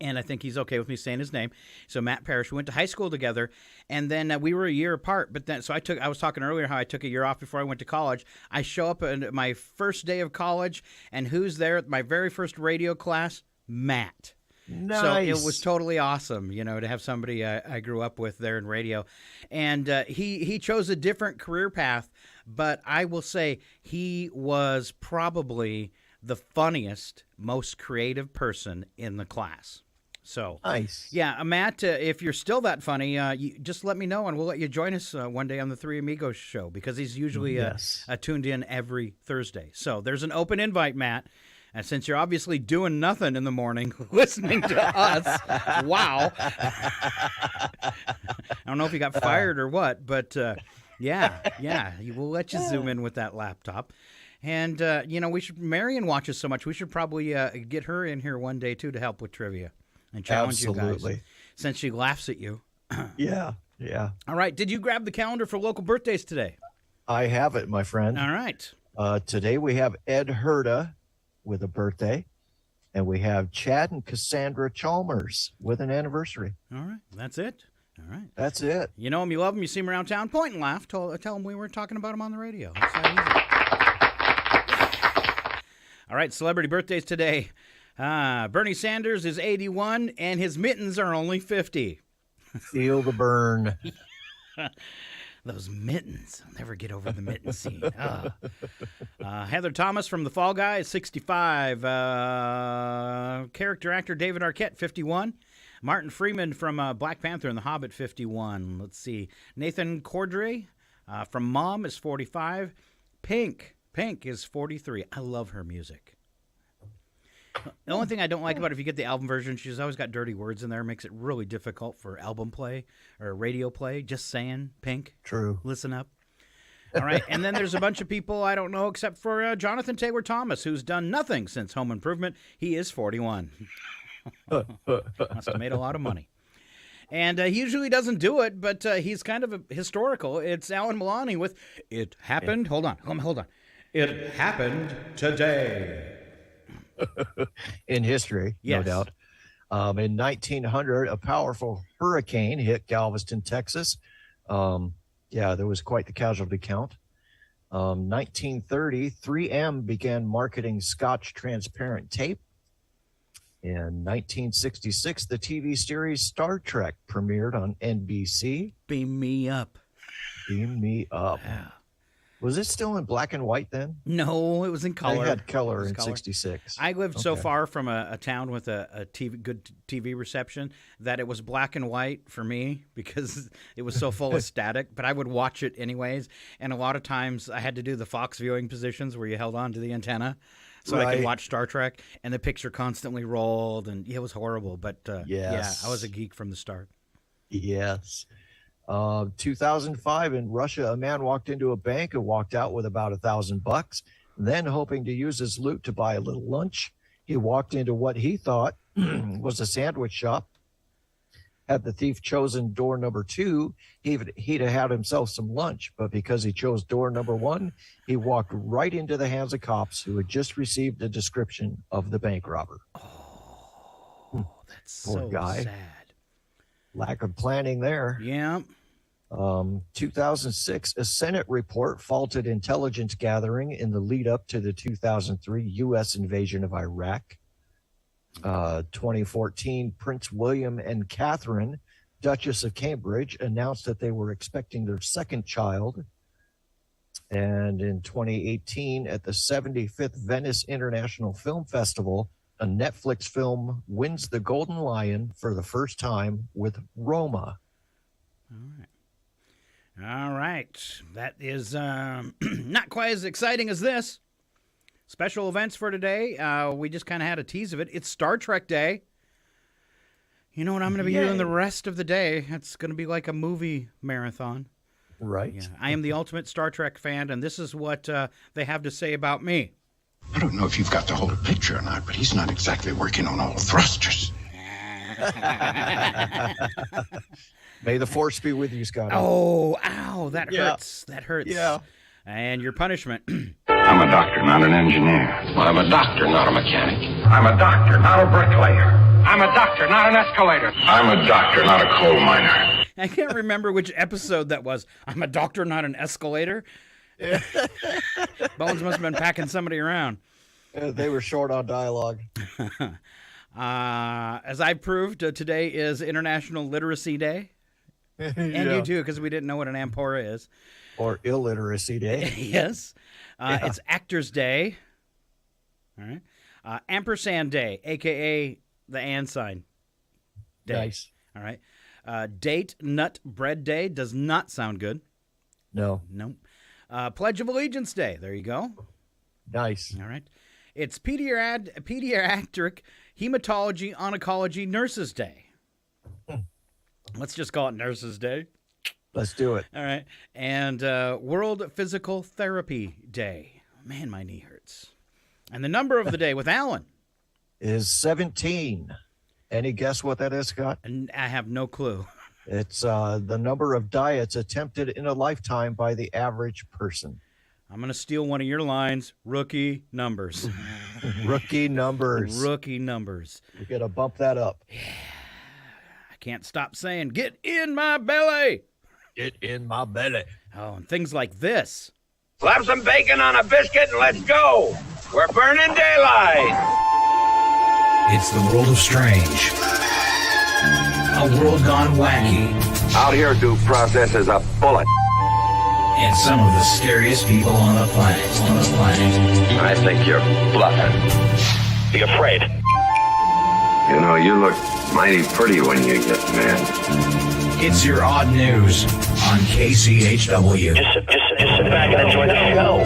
And I think he's okay with me saying his name. So Matt Parrish, we went to high school together, and then we were a year apart. But then, I was talking earlier how I took a year off before I went to college. I show up at my first day of college, and who's there at my very first radio class? Matt. Nice. So it was totally awesome, to have somebody I grew up with there in radio. And he chose a different career path, but I will say he was probably the funniest, most creative person in the class. So nice. Yeah, Matt, if you're still that funny, you just let me know, and we'll let you join us one day on the Three Amigos show, because he's usually tuned in every Thursday. So there's an open invite, Matt. And since you're obviously doing nothing in the morning listening to us, wow. I don't know if you got fired or what, but yeah, we'll let you zoom in with that laptop. And, Marion watches so much, we should probably get her in here one day, too, to help with trivia and challenge you guys. Since she laughs at you. Yeah. All right. Did you grab the calendar for local birthdays today? I have it, my friend. All right. Today we have Ed Herda with a birthday, and we have Chad and Cassandra Chalmers with an anniversary. All right. That's it. All right. That's it. You know them, you love them, you see them around town, point and laugh. Tell them we were talking about them on the radio. That's that easy. All right, celebrity birthdays today. Bernie Sanders is 81, and his mittens are only 50. Feel the burn. Those mittens. I'll never get over the mitten scene. Heather Thomas from The Fall Guy is 65. Character actor David Arquette, 51. Martin Freeman from Black Panther and The Hobbit, 51. Let's see. Nathan Cordray from Mom is 45. Pink is 43. I love her music. The only thing I don't like about it, if you get the album version, she's always got dirty words in there. Makes it really difficult for album play or radio play. Just saying, Pink. True. Listen up. All right, and then there's a bunch of people I don't know except for Jonathan Taylor Thomas, who's done nothing since Home Improvement. He is 41. Must have made a lot of money. And he usually doesn't do it, but he's kind of historical. It's Alan Milani with It Happened. Hold on. It happened today. In history, yes. No doubt. In 1900, a powerful hurricane hit Galveston, Texas. There was quite the casualty count. 1930, 3M began marketing Scotch transparent tape. In 1966, the TV series Star Trek premiered on NBC. Beam me up. Yeah. Was it still in black and white then? No, it was in color. They had color in 66. I lived so far from a town with a good TV reception that it was black and white for me because it was so full of static, but I would watch it anyways. And a lot of times I had to do the Fox viewing positions where you held on to the antenna so I could watch Star Trek, and the picture constantly rolled, and it was horrible. But yeah, I was a geek from the start. Yes. 2005 in Russia, a man walked into a bank and walked out with about $1,000. Then, hoping to use his loot to buy a little lunch, he walked into what he thought was a sandwich shop. Had the thief chosen door number 2, he'd have had himself some lunch. But because he chose door number 1, he walked right into the hands of cops who had just received a description of the bank robber. Oh, that's Poor so guy. sad. Lack of planning there. Yeah. 2006, a Senate report faulted intelligence gathering in the lead up to the 2003 U.S. invasion of Iraq. 2014, Prince William and Catherine, Duchess of Cambridge, announced that they were expecting their second child. And in 2018, at the 75th Venice International Film Festival, a Netflix film wins the Golden Lion for the first time with Roma. All right. That is not quite as exciting as this. Special events for today. We just kind of had a tease of it. It's Star Trek Day. You know what I'm going to be doing the rest of the day? It's going to be like a movie marathon. Right. Yeah. I am the ultimate Star Trek fan, and this is what they have to say about me. I don't know if you've got the whole picture or not, but he's not exactly working on all thrusters. May the force be with you, Scott. Oh, ow, that Yeah. hurts. That hurts. Yeah. And your punishment. I'm a doctor, not an engineer. I'm a doctor, not a mechanic. I'm a doctor, not a bricklayer. I'm a doctor, not an escalator. I'm a doctor, not a coal miner. I can't remember which episode that was. I'm a doctor, not an escalator. Bones must have been packing somebody around. They were short on dialogue. As I proved, today is International Literacy Day. And you too, because we didn't know what an ampora is. Or illiteracy day. Yes. It's Actors Day. All right. Ampersand Day, a.k.a. the and sign day. Nice. All right. Date Nut Bread Day does not sound good. No. Nope. Pledge of Allegiance Day. There you go. Nice. All right. It's Pediatric Hematology Oncology Nurses Day. Let's just call it Nurses Day. Let's do it. All right. And World Physical Therapy Day. Man, my knee hurts. And the number of the day with Alan is 17. Any guess what that is, Scott? And I have no clue. It's the number of diets attempted in a lifetime by the average person. I'm going to steal one of your lines. Rookie numbers. Rookie numbers. Rookie numbers. We got to bump that up. I can't stop saying, get in my belly. Get in my belly. Oh, and things like this. Slap some bacon on a biscuit and let's go. We're burning daylight. It's the world of strange. A world gone wacky. Out here, due process is a bullet. And some of the scariest people on the planet. I think you're bluffing. Be afraid. You know, you look mighty pretty when you get mad. It's your odd news on KCHW. Just sit back and enjoy the show.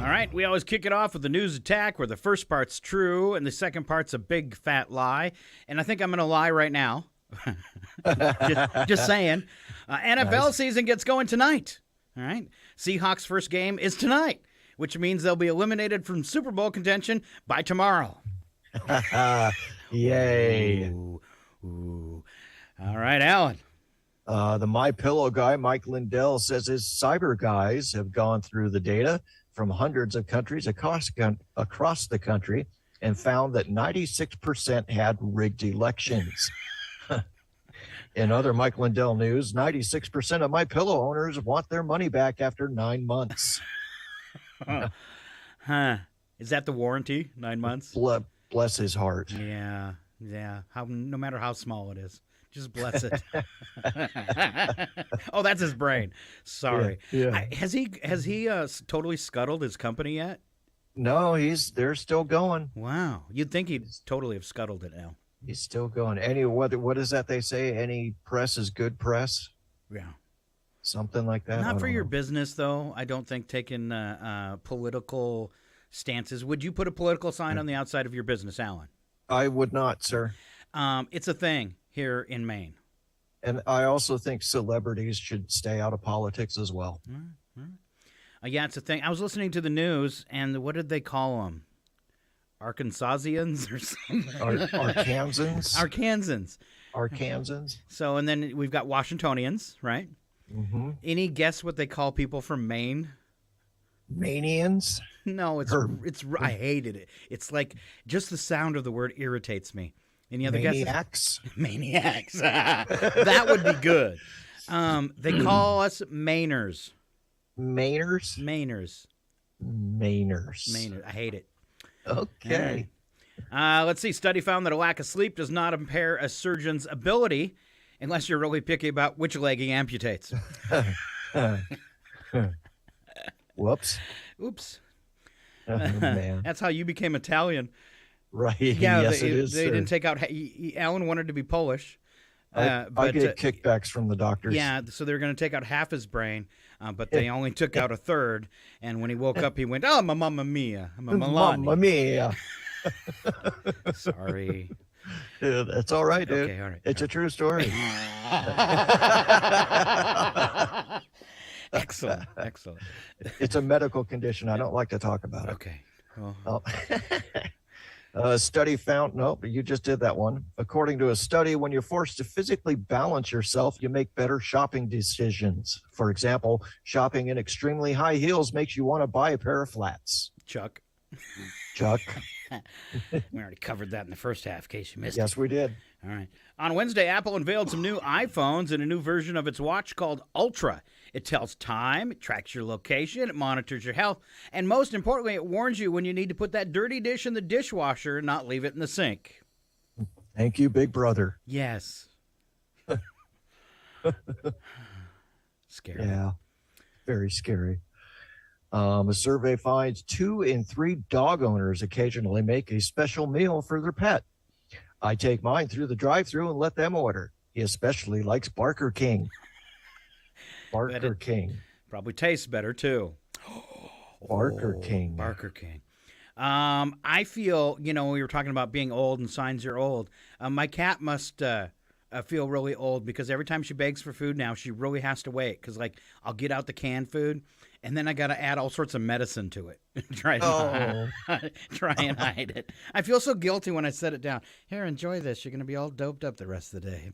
All right, we always kick it off with the news attack where the first part's true and the second part's a big fat lie. And I think I'm going to lie right now. just saying. NFL season gets going tonight. All right. Seahawks' first game is tonight, which means they'll be eliminated from Super Bowl contention by tomorrow. Yay. Ooh. All right, Alan. The MyPillow guy, Mike Lindell, says his cyber guys have gone through the data from hundreds of countries across the country and found that 96% had rigged elections. In other Mike Lindell news, 96% of MyPillow owners want their money back after 9 months. Huh. Is that the warranty? 9 months? Bless his heart. Yeah. No matter how small it is. Just bless it. Oh, that's his brain. Sorry. Yeah. Has he totally scuttled his company yet? No, they're still going. Wow. You'd think he'd totally have scuttled it now. He's still going. What is that they say? Any press is good press? Yeah. Something like that. Not for your business, though. I don't think taking political stances. Would you put a political sign on the outside of your business, Alan? I would not, sir. It's a thing here in Maine. And I also think celebrities should stay out of politics as well. Yeah, it's a thing. I was listening to the news, and what did they call them? Arkansasians or something. Arkansans. Arkansans. Arkansans. So, and then we've got Washingtonians, right? Mm-hmm. Any guess what they call people from Maine? Manians? No, it's I hated it. It's like just the sound of the word irritates me. Any other Maniacs? guesses? Maniacs. That would be good. They call us Mainers. Mainers? Mainers. Mainers. Mainers. I hate it. Okay. Let's see. Study found that a lack of sleep does not impair a surgeon's ability unless you're really picky about which leg he amputates. Whoops. Oops. Oh, man. That's how you became Italian. Right. Yeah, yes, they, it is. They sir. didn't take out. Alan wanted to be Polish. I get kickbacks from the doctors. Yeah, so they were going to take out half his brain, but they only took out a third. And when he woke up, he went, "Oh, mamma mia, Mamma mia." Sorry. Yeah, that's all right, dude. Okay, all right. It's a true story. Excellent. It's a medical condition. I don't like to talk about it. Okay. Well. Oh. A study found, no, you just did that one. According to a study, when you're forced to physically balance yourself, you make better shopping decisions. For example, shopping in extremely high heels makes you want to buy a pair of flats. Chuck. We already covered that in the first half, in case you missed it. Yes, we did. All right. On Wednesday, Apple unveiled some new iPhones and a new version of its watch called Ultra. It tells time, it tracks your location, it monitors your health, and most importantly, it warns you when you need to put that dirty dish in the dishwasher and not leave it in the sink. Thank you, Big Brother. Yes. Scary. Yeah, very scary. A survey finds 2 in 3 dog owners occasionally make a special meal for their pet. I take mine through the drive-thru and let them order. He especially likes Barker King. Barker King. Probably tastes better, too. Barker King. Barker King. I feel, we were talking about being old and signs you're old. My cat must feel really old because every time she begs for food now, she really has to wait because, I'll get out the canned food, and then I got to add all sorts of medicine to it. Try and hide it. I feel so guilty when I set it down. Here, enjoy this. You're going to be all doped up the rest of the day.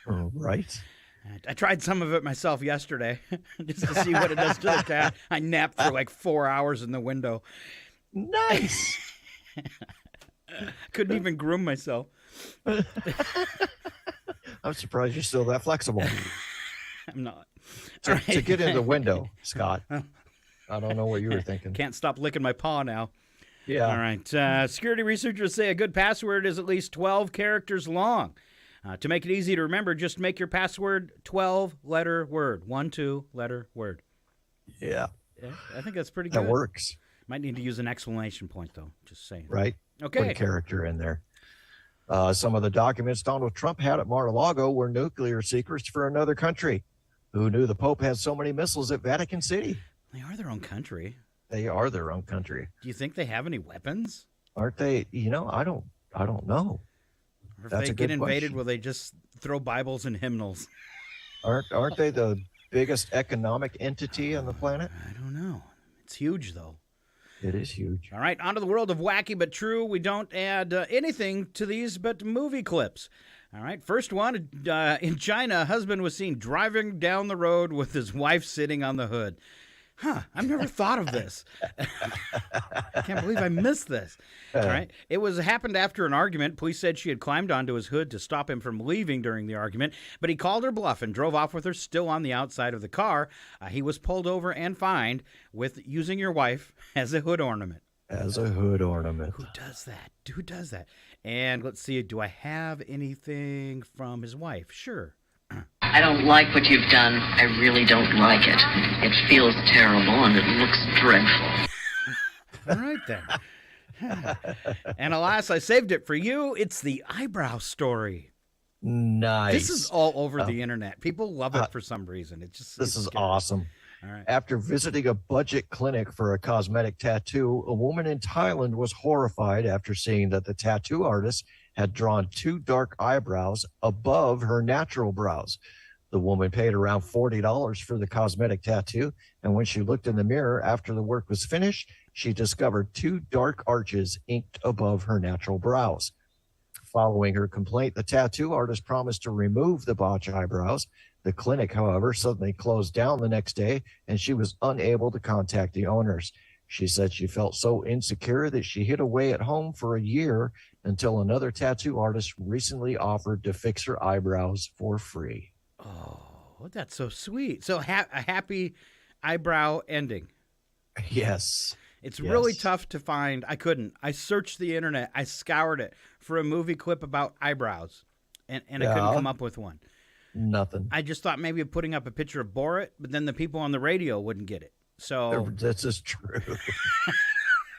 Right. I tried some of it myself yesterday just to see what it does to the cat. I napped for 4 hours in the window. Nice. Couldn't even groom myself. I'm surprised you're still that flexible. I'm not. To get in the window, Scott. I don't know what you were thinking. Can't stop licking my paw now. Yeah. All right. Security researchers say a good password is at least 12 characters long. To make it easy to remember, just make your password 12-letter word. 1-2-letter word. Yeah. I think that's pretty good. That works. Might need to use an exclamation point, though. Just saying. Right. Okay. Put a character in there. Some of the documents Donald Trump had at Mar-a-Lago were nuclear secrets for another country. Who knew the Pope has so many missiles at Vatican City? They are their own country. They are their own country. Do you think they have any weapons? Aren't they? I don't know. Or if That's they a get good invaded, question. will they just throw Bibles and hymnals? Aren't they the biggest economic entity on the planet? I don't know. It's huge, though. It is huge. All right, on to the world of wacky but true. We don't add anything to these but movie clips. All right, first one. In China, a husband was seen driving down the road with his wife sitting on the hood. I've never thought of this. I can't believe I missed this. All right. It happened after an argument. Police said she had climbed onto his hood to stop him from leaving during the argument, but he called her bluff and drove off with her still on the outside of the car. He was pulled over and fined with using your wife as a hood ornament. As a hood ornament. Who does that? Who does that? And let's see, do I have anything from his wife? Sure. I don't like what you've done. I really don't like it. It feels terrible and it looks dreadful. All right, then. And alas, I saved it for you. It's the eyebrow story. Nice. This is all over the internet. People love it for some reason. This is awesome. All right. After visiting a budget clinic for a cosmetic tattoo, a woman in Thailand was horrified after seeing that the tattoo artist had drawn 2 dark eyebrows above her natural brows. The woman paid around $40 for the cosmetic tattoo, and when she looked in the mirror after the work was finished, she discovered 2 dark arches inked above her natural brows. Following her complaint, the tattoo artist promised to remove the botch eyebrows. The clinic, however, suddenly closed down the next day, and she was unable to contact the owners. She said she felt so insecure that she hid away at home for a year until another tattoo artist recently offered to fix her eyebrows for free. Oh, that's so sweet. So a happy eyebrow ending. Yes. It's really tough to find. I couldn't. I searched the internet. I scoured it for a movie clip about eyebrows, and I couldn't come up with one. Nothing. I just thought maybe of putting up a picture of Borat, but then the people on the radio wouldn't get it. So this is true.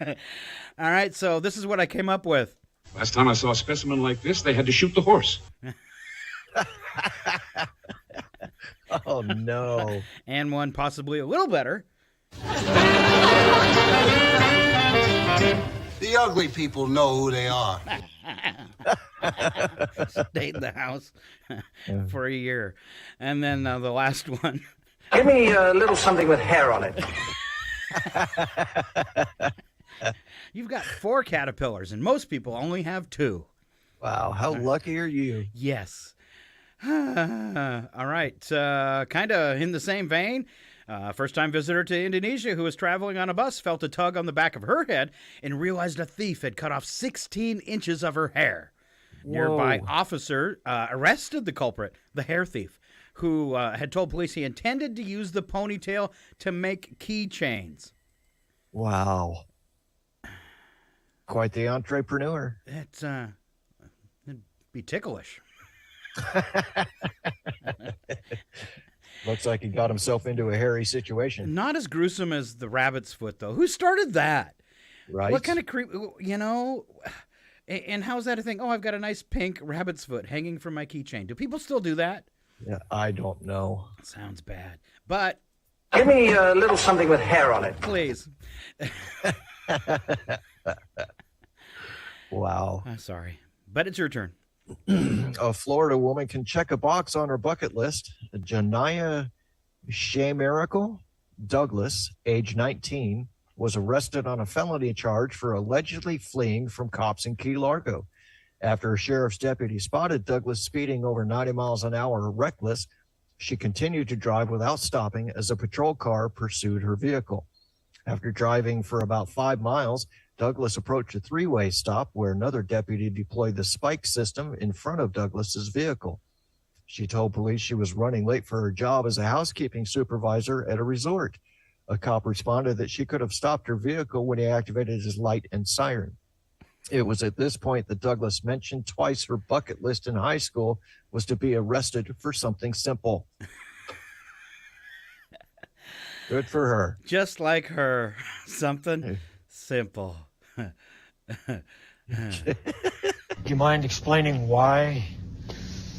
All right, so this is what I came up with. Last time I saw a specimen like this, they had to shoot the horse. Oh, no. And one possibly a little better. The ugly people know who they are. Stayed in the house for a year. And then the last one. Give me a little something with hair on it. You've got 4 caterpillars, and most people only have 2. Wow, how lucky are you? Yes. All right. Kind of in the same vein, first-time visitor to Indonesia who was traveling on a bus felt a tug on the back of her head and realized a thief had cut off 16 inches of her hair. Whoa. Nearby officer arrested the culprit, the hair thief, who had told police he intended to use the ponytail to make keychains. Wow. Quite the entrepreneur. It'd be ticklish. Looks like he got himself into a hairy situation. Not as gruesome as the rabbit's foot, though. Who started that? Right. What kind of creep, and how's that a thing? Oh, I've got a nice pink rabbit's foot hanging from my keychain. Do people still do that? Yeah, I don't know. Sounds bad. But Give me a little something with hair on it. Please. Wow. I'm sorry. But it's your turn. A Florida woman can check a box on her bucket list. Janiyah Shamarical Douglas, age 19, was arrested on a felony charge for allegedly fleeing from cops in Key Largo. After a sheriff's deputy spotted Douglas speeding over 90 miles an hour reckless, she continued to drive without stopping as a patrol car pursued her vehicle. After driving for about 5 miles, Douglas approached a 3-way stop where another deputy deployed the spike system in front of Douglas's vehicle. She told police she was running late for her job as a housekeeping supervisor at a resort. A cop responded that she could have stopped her vehicle when he activated his light and siren. It was at this point that Douglas mentioned twice her bucket list in high school was to be arrested for something simple. Good for her. Just like her. Something simple. Do you mind explaining why?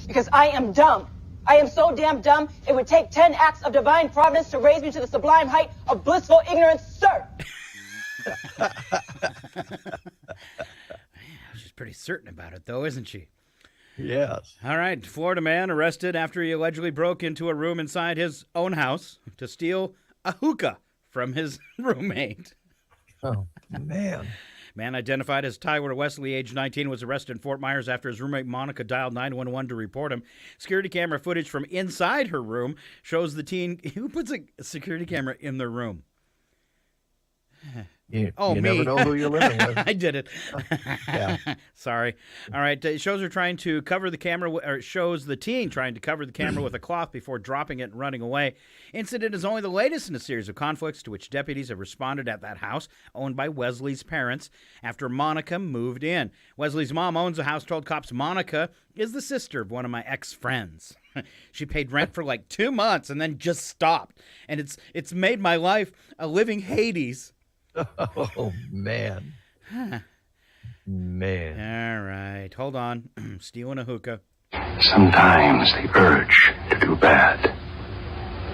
Because I am dumb. I am so damn dumb, it would take 10 acts of divine providence to raise me to the sublime height of blissful ignorance, sir. She's pretty certain about it, though, isn't she? Yes. All right. Florida man arrested after he allegedly broke into a room inside his own house to steal a hookah from his roommate. Oh, man. Man identified as Tyler Wesley, age 19, was arrested in Fort Myers after his roommate Monica dialed 911 to report him. Security camera footage from inside her room shows the teen. Who puts a security camera in their room? You me. never know who you're living with. I did it. Yeah. Sorry. All right. It shows her trying to cover the camera, or it shows the teen trying to cover the camera with a cloth before dropping it and running away. Incident is only the latest in a series of conflicts to which deputies have responded at that house owned by Wesley's parents after Monica moved in. Wesley's mom owns a house, told cops Monica is the sister of one of my ex-friends. She paid rent for like 2 months and then just stopped. And it's made my life a living Hades. Oh, man. Man. All right. Hold on. Stealing a hookah. Sometimes the urge to do bad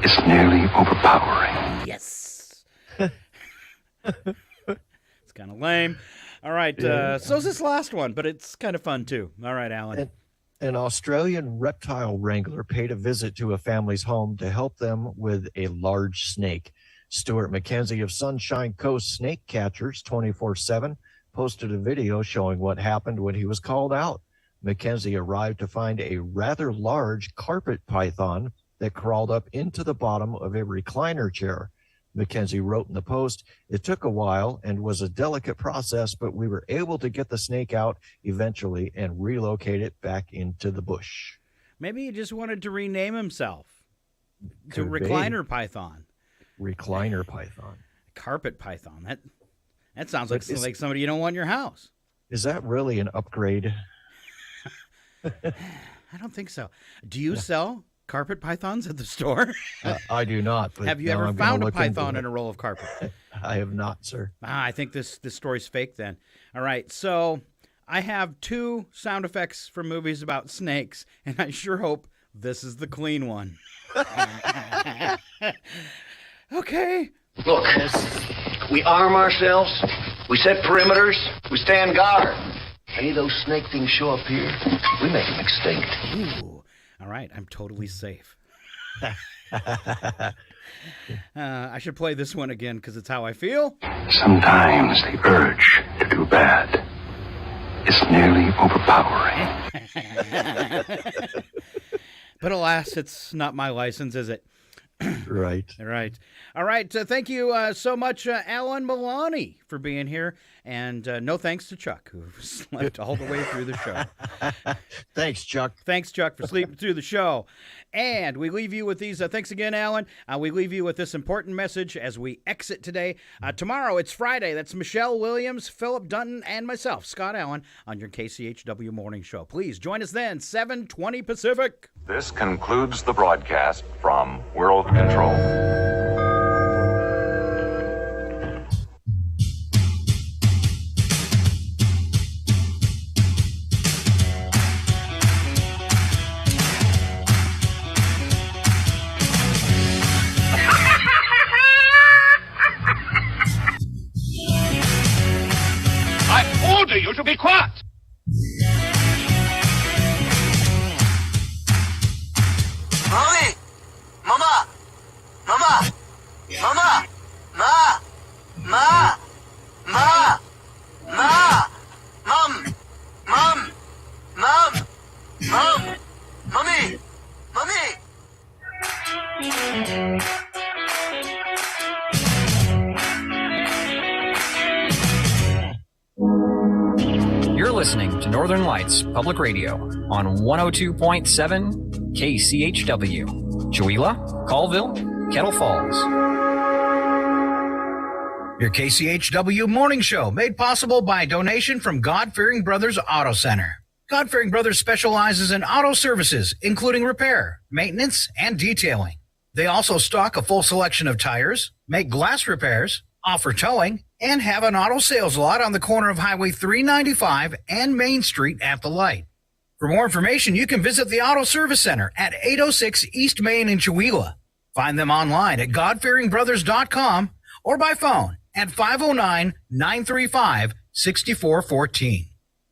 is nearly overpowering. Yes. It's kind of lame. All right. So's this last one, but it's kind of fun, too. All right, Alan. An Australian reptile wrangler paid a visit to a family's home to help them with a large snake. Stuart McKenzie of Sunshine Coast Snake Catchers 24/7 posted a video showing what happened when he was called out. McKenzie arrived to find a rather large carpet python that crawled up into the bottom of a recliner chair. McKenzie wrote in the post, "It took a while and was a delicate process, but we were able to get the snake out eventually and relocate it back into the bush." Maybe he just wanted to rename himself to Could be. Recliner Python. Recliner python. Carpet python. That sounds like somebody you don't want in your house. Is that really an upgrade? I don't think so. Do you sell carpet pythons at the store? I do not. But have you now ever I'm gonna found a look into python it. in a roll of carpet? I have not, sir. I think this story's fake then. All right, so I have 2 sound effects from movies about snakes, and I sure hope this is the clean one. Okay. Look, we arm ourselves, we set perimeters, we stand guard. Any of those snake things show up here, we make them extinct. Ooh. All right, I'm totally safe. I should play this one again because it's how I feel. Sometimes the urge to do bad is nearly overpowering. But alas, it's not my license, is it? Right. Right. All right. Thank you so much, Alan Milani, for being here. And no thanks to Chuck, who slept all the way through the show. Thanks, Chuck. Thanks, Chuck, for sleeping through the show. And we leave you with these. Thanks again, Alan. We leave you with this important message as we exit today. Tomorrow, it's Friday. That's Michelle Williams, Philip Dutton, and myself, Scott Allen, on your KCHW Morning Show. Please join us then, 7:20 Pacific. This concludes the broadcast from World Control. I order you to be quiet! Mommy! Mama! Mama! Mama! Ma! Ma! Ma! Ma! Mom! Mom! Mom! Mom! Mommy! Mommy! You're listening to Northern Lights Public Radio on 102.7 KCHW, Chewelah, Colville, Kettle Falls. Your KCHW Morning Show, made possible by a donation from God-Fearing Brothers Auto Center. God-Fearing Brothers specializes in auto services, including repair, maintenance, and detailing. They also stock a full selection of tires, make glass repairs, offer towing, and have an auto sales lot on the corner of Highway 395 and Main Street at the light. For more information, you can visit the Auto Service Center at 806 East Main in Chewelah. Find them online at godfearingbrothers.com or by phone at 509-935-6414.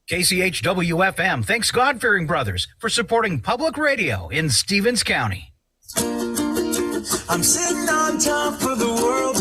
KCHW FM thanks God-Fearing Brothers for supporting public radio in Stevens County. I'm sitting on top of the world.